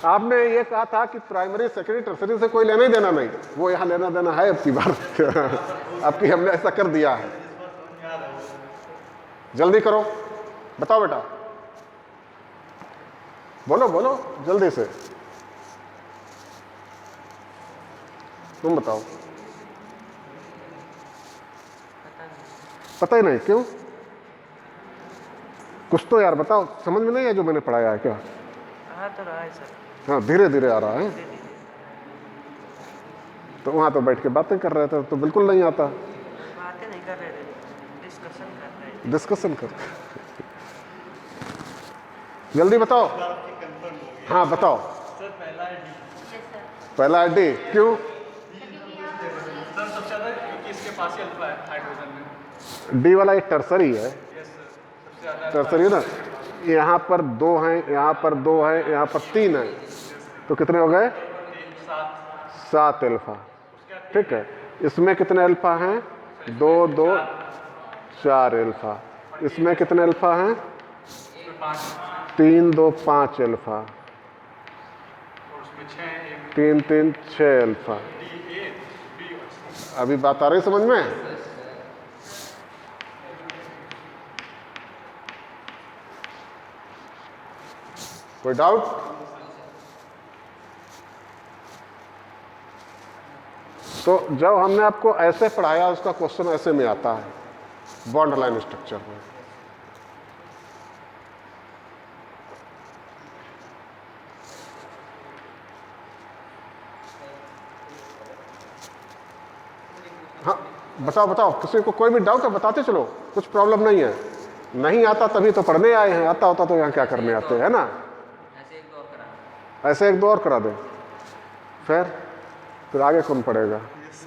आपने ये कहा था कि प्राइमरी सेकेंडरी टर्सरी से कोई लेना ही देना नहीं, वो यहाँ लेना देना है अब की बार। आपकी हमने ऐसा कर दिया है। जल्दी करो, बताओ बेटा, बोलो बोलो जल्दी से, तुम बताओ। पता ही नहीं क्यों? कुछ तो यार बताओ, समझ में नहीं है जो मैंने पढ़ाया है क्या? तो रहा है सर। हाँ धीरे धीरे आ रहा है। तो वहाँ तो बैठ के बातें कर रहे थे, तो बिल्कुल नहीं आता। बातें नहीं कर रहे थे, डिस्कशन कर रहे थे। डिस्कशन कर। जल्दी बताओ। हाँ बताओ। सर पहला ID क्यों? सर सबसे ज़्यादा क्योंकि इसके पास ही अल्फा है हाइड्रोजन में। D वाला एक टर्सरी है। यस सर, सबसे ज़्यादा टर्सरी ना, यहाँ पर 2 हैं, यहाँ पर 2 है, यहाँ पर 3 है, तो कितने हो गए? 7 अल्फा। ठीक है, इसमें कितने अल्फा हैं? 2 2 4 अल्फा। इसमें कितने अल्फा हैं? 3 2 5 अल्फा। 3 3 6 अल्फा। अभी बात आ रही समझ में? कोई डाउट? तो जब हमने आपको ऐसे पढ़ाया, उसका क्वेश्चन ऐसे में आता है बॉन्ड लाइन स्ट्रक्चर में। हाँ बताओ बताओ, किसी को कोई भी डाउट है बताते चलो, कुछ प्रॉब्लम नहीं है। नहीं आता तभी तो पढ़ने आए हैं, आता होता तो यहाँ क्या करने आते हैं ना? ऐसे एक दो और करा दे, फिर आगे कौन पढ़ेगा?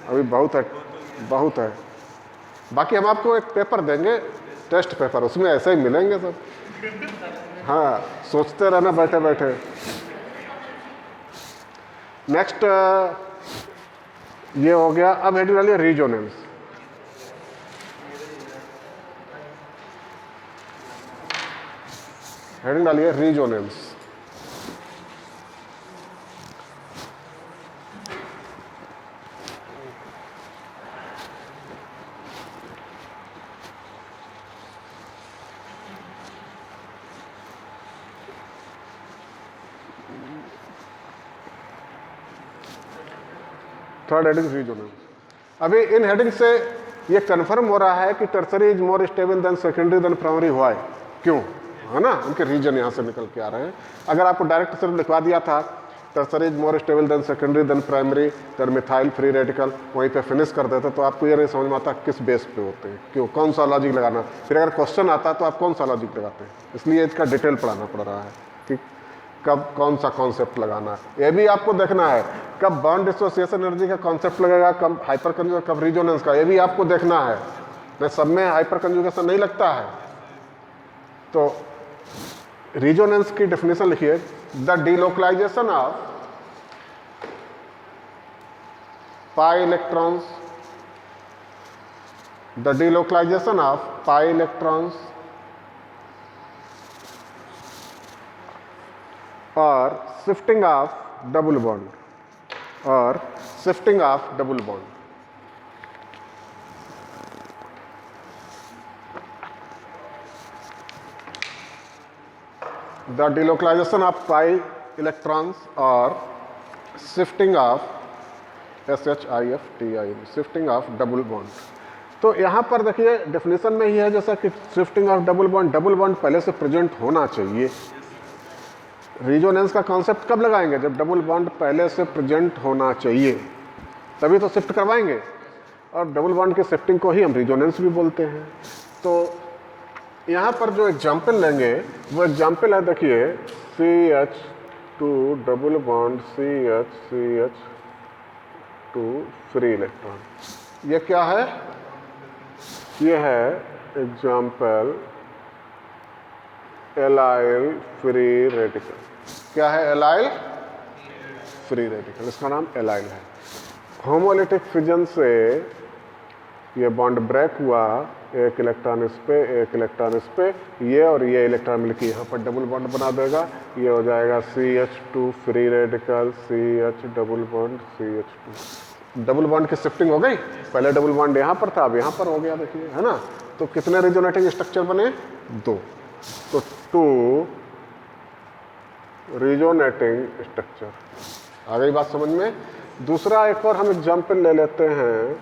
अभी बहुत है, बहुत है। बाकी हम आपको एक पेपर देंगे, टेस्ट पेपर, उसमें ऐसे ही मिलेंगे सब। हाँ सोचते रहना बैठे बैठे। नेक्स्ट ये हो गया। अब हेडिंग डालिए रीजोनेंस। हेडिंग डालिए रीजोनेंस। Third heading रीजोनेंस। अभी इन हेडिंग से ये कंफर्म हो रहा है कि tertiary is more stable than secondary than primary. हुआ है क्यों? है ना, उनके रीजन यहाँ से निकल के आ रहे हैं। अगर आपको डायरेक्ट सिर्फ लिखवा दिया था tertiary is more stable than secondary than primary than methyl free radical, वहीं पे फिनिश कर देते तो आपको ये नहीं समझ में आता किस बेस पे होते हैं, क्यों, कौन सा लॉजिक लगाना। फिर अगर क्वेश्चन आता तो आप कौन सा लॉजिक लगाते हैं। इसलिए इसका डिटेल पढ़ाना पड़ रहा है कि कब कौन सा कॉन्सेप्ट लगाना है। ये भी आपको देखना है कब बॉन्ड डिसोसिएशन एनर्जी का कॉन्सेप्ट लगेगा, कब हाइपर कंजुगेशन, कब रीजोनेंस का, ये भी आपको देखना है। मैं सब में हाइपर कंजुगेशन नहीं लगता है। तो रीजोनेंस की डेफिनेशन लिखिए, the delocalisation of pi electrons the delocalization of pi electrons or shifting of double bond. The delocalization of pi electrons or shifting of shifting of double bond. तो यहाँ पर देखिए डेफिनेशन में ही है जैसा कि शिफ्टिंग ऑफ डबल बॉन्ड पहले से प्रेजेंट होना चाहिए। रिजोनेंस का कॉन्सेप्ट कब लगाएंगे? जब डबल बॉन्ड पहले से प्रेजेंट होना चाहिए, तभी तो शिफ्ट करवाएंगे, और डबल बॉन्ड की शिफ्टिंग को ही हम रिजोनेंस भी बोलते हैं। तो यहाँ पर जो एग्जाम्पल लेंगे वो एग्जाम्पल है, देखिए CH2 double bond CH2 free electron. ये क्या है? ये है एग्जाम्पल एलाइल फ्री रेडिकल। क्या है? एलाइल फ्री रेडिकल, इसका नाम एलाइल है। होमोलिटिक फिजन से ये बॉन्ड ब्रेक हुआ, एक इलेक्ट्रॉन इस पे, एक इलेक्ट्रॉन इस पे, ये और ये इलेक्ट्रॉन मिलकर यहाँ पर डबल बॉन्ड बना देगा। ये हो जाएगा CH2 free radical, CH double bond CH2। Double bond की शिफ्टिंग हो गई, पहले डबल बॉन्ड यहाँ पर था, अब यहाँ पर हो गया, देखिए, है ना। तो कितने रिजोनेटिंग स्ट्रक्चर बने? 2। तो 2 रिजोनेटिंग स्ट्रक्चर। आ गई बात समझ में? दूसरा एक और हम एग्जाम्पल ले लेते हैं,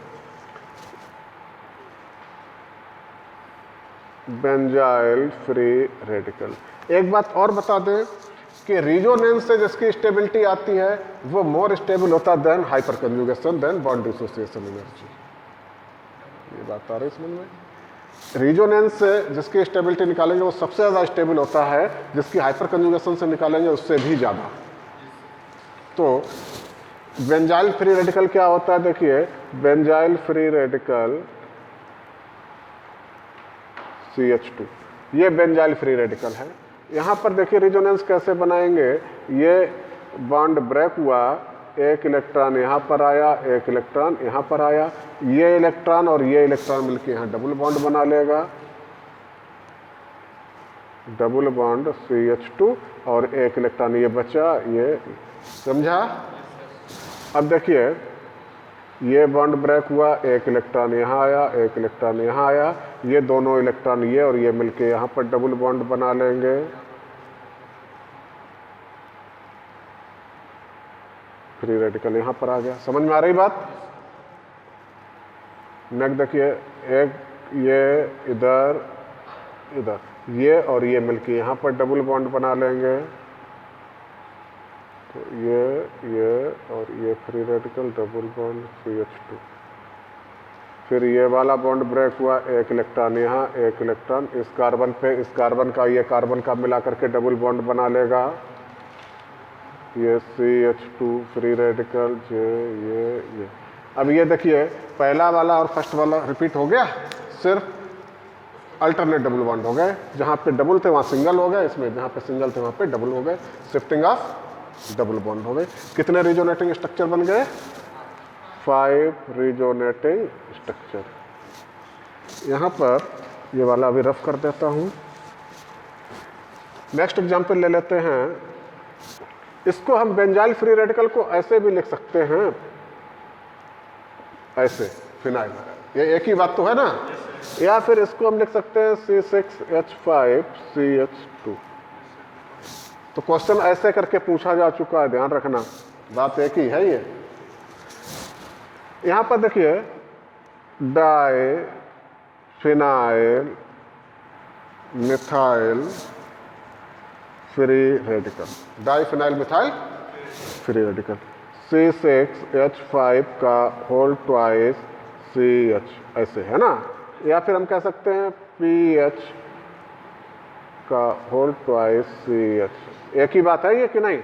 बेंजाइल फ्री रेडिकल। एक बात और बता दें कि रिजोनेंस से जिसकी स्टेबिलिटी आती है वो मोर स्टेबल होता है than hyperconjugation, than bond dissociation energy. ये बात आ रही समझ में? रिजोनेंस से जिसकी स्टेबिलिटी निकालेंगे वो सबसे ज़्यादा स्टेबल होता है, जिसकी हाइपर कंजुगेशन से निकालेंगे उससे भी ज़्यादा। तो बेंजाइल फ्री रेडिकल क्या होता है? देखिए, बेंजाइल फ्री रेडिकल CH2, ये बेंजाइल फ्री रेडिकल है। यहाँ पर देखिए रिजोनेंस कैसे बनाएंगे। ये बॉन्ड ब्रेक हुआ, एक इलेक्ट्रॉन यहाँ पर आया, एक इलेक्ट्रॉन यहाँ पर आया, ये इलेक्ट्रॉन और ये इलेक्ट्रॉन मिलकर यहाँ डबल बॉन्ड बना लेगा, डबल बॉन्ड CH2, और एक इलेक्ट्रॉन ये बचा, ये, समझा? अब देखिए ये बॉन्ड ब्रेक हुआ, एक इलेक्ट्रॉन यहाँ आया, एक इलेक्ट्रॉन यहाँ आया, ये दोनों इलेक्ट्रॉन ये और ये मिलके यहाँ पर डबल बॉन्ड बना लेंगे। फ्री रेडिकल यहाँ पर आ गया। समझ में आ रही बात? नेक्स्ट देखिए, एक ये इधर इधर, ये और ये मिलके यहाँ पर डबल बॉन्ड बना लेंगे। तो ये और ये free radical, double bond CH2। फिर ये वाला बॉन्ड ब्रेक हुआ, एक इलेक्ट्रॉन यहाँ, एक इलेक्ट्रॉन इस कार्बन पे, इस कार्बन का ये कार्बन का मिला करके डबल बॉन्ड बना लेगा। ये CH2 फ्री रेडिकल, ये। अब ये देखिए पहला वाला और फर्स्ट वाला रिपीट हो गया, सिर्फ अल्टरनेट डबल बॉन्ड हो गए। जहाँ पे डबल थे वहाँ सिंगल हो गए, इसमें जहाँ पे सिंगल थे वहाँ पे डबल हो गए, शिफ्टिंग ऑफ डबल बॉन्ड हो गए। कितने रिजोनेटिंग स्ट्रक्चर बन गए? 5 रिजोनेटिंग स्ट्रक्चर। यहाँ पर ये वाला अभी रफ कर देता हूँ। नेक्स्ट एग्जाम्पल ले लेते हैं। इसको हम बेंजाइल फ्री रेडिकल को ऐसे भी लिख सकते हैं, ऐसे, फिनाइल, ये एक ही बात तो है ना। या फिर इसको हम लिख सकते हैं C6H5CH2। तो क्वेश्चन ऐसे करके पूछा जा चुका है, ध्यान रखना, बात एक ही है। ये यहां पर देखिए diphenyl methyl free radical, diphenyl methyl free radical, C6H5 का होल ट्वाइस CH, ऐसे है ना। या फिर हम कह सकते हैं PH का होल ट्वाइस CH। एक ही बात है ये कि नहीं?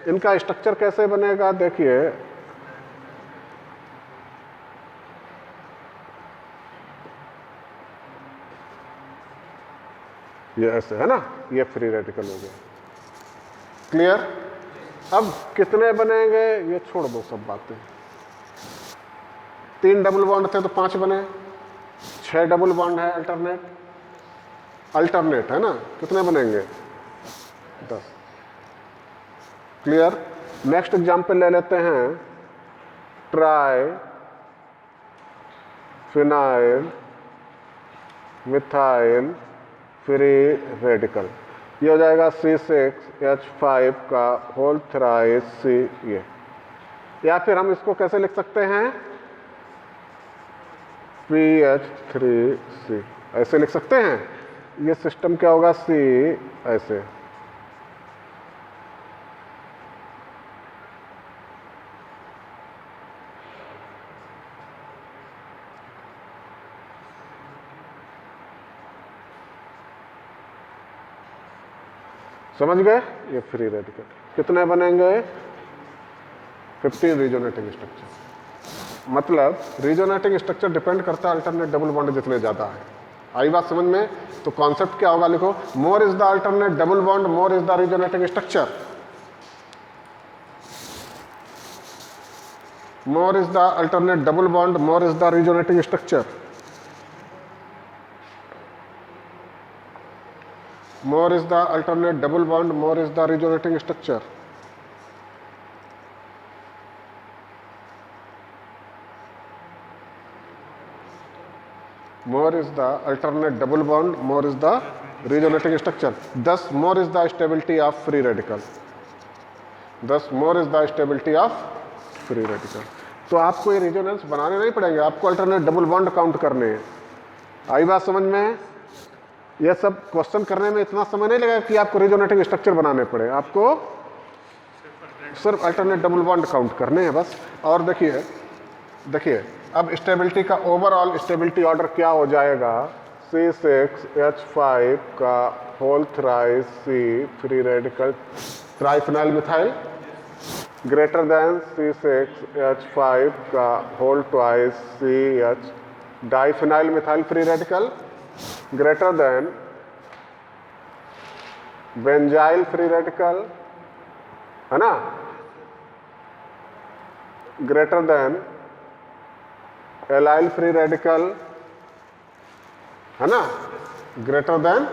इनका स्ट्रक्चर कैसे बनेगा देखिए, ये ऐसे है ना, ये फ्री रेडिकल हो गया। क्लियर? अब कितने बनेंगे ये छोड़ दो सब बातें। 3 डबल बॉन्ड थे तो 5 बने, 6 डबल बॉन्ड है अल्टरनेट है ना, कितने बनेंगे? 10। क्लियर? नेक्स्ट एग्जाम्पल ले लेते हैं, try phenyl methyl free radical, ये हो जाएगा C6H5 का होल थ्राइस C ये। या फिर हम इसको कैसे लिख सकते हैं? PH3C ऐसे लिख सकते हैं। ये सिस्टम क्या होगा? C ऐसे। समझ गए? ये फ्री रेडिकल कितने बनेंगे? 15 रिजोनेटिंग स्ट्रक्चर। मतलब रिजोनेटिंग स्ट्रक्चर डिपेंड करता है अल्टरनेट डबल बॉन्ड जितने ज़्यादा है। आई बात समझ में? तो कॉन्सेप्ट क्या होगा, लिखो, मोर is the alternate double bond more is the resonating structure. More is the alternate double bond more is the resonating structure. More is the alternate double bond, more is the resonating structure. More is the alternate double bond, more is the resonating structure. Thus, more is the stability of free radical. Thus, more is the stability of free radical. तो आपको ये resonance बनाने नहीं पड़ेंगे, आपको alternate double bond count करने हैं। आई बात समझ में? ये सब क्वेश्चन करने में इतना समय नहीं लगेगा कि आपको रिजोनेटिंग स्ट्रक्चर बनाने पड़े, आपको सिर्फ अल्टरनेट डबल बॉन्ड काउंट करने हैं बस। और देखिए अब स्टेबिलिटी का ओवरऑल स्टेबिलिटी ऑर्डर क्या हो जाएगा? C6H5 का whole thrice C free radical triphenyl methyl greater than C6H5 का whole twice CH diphenyl methyl free radical greater than benzyl free radical, है ना, greater than allyl free radical, है ना, greater then,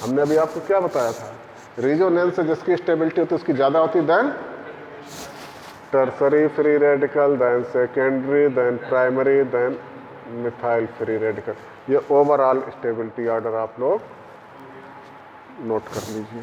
हमने अभी आपको क्या बताया था? रिजोनेंस से जिसकी स्टेबिलिटी होती है उसकी ज्यादा होती है than tertiary free radical, than secondary, than primary, than methyl free radical. ये ओवरऑल स्टेबिलिटी ऑर्डर आप लोग नोट कर लीजिए।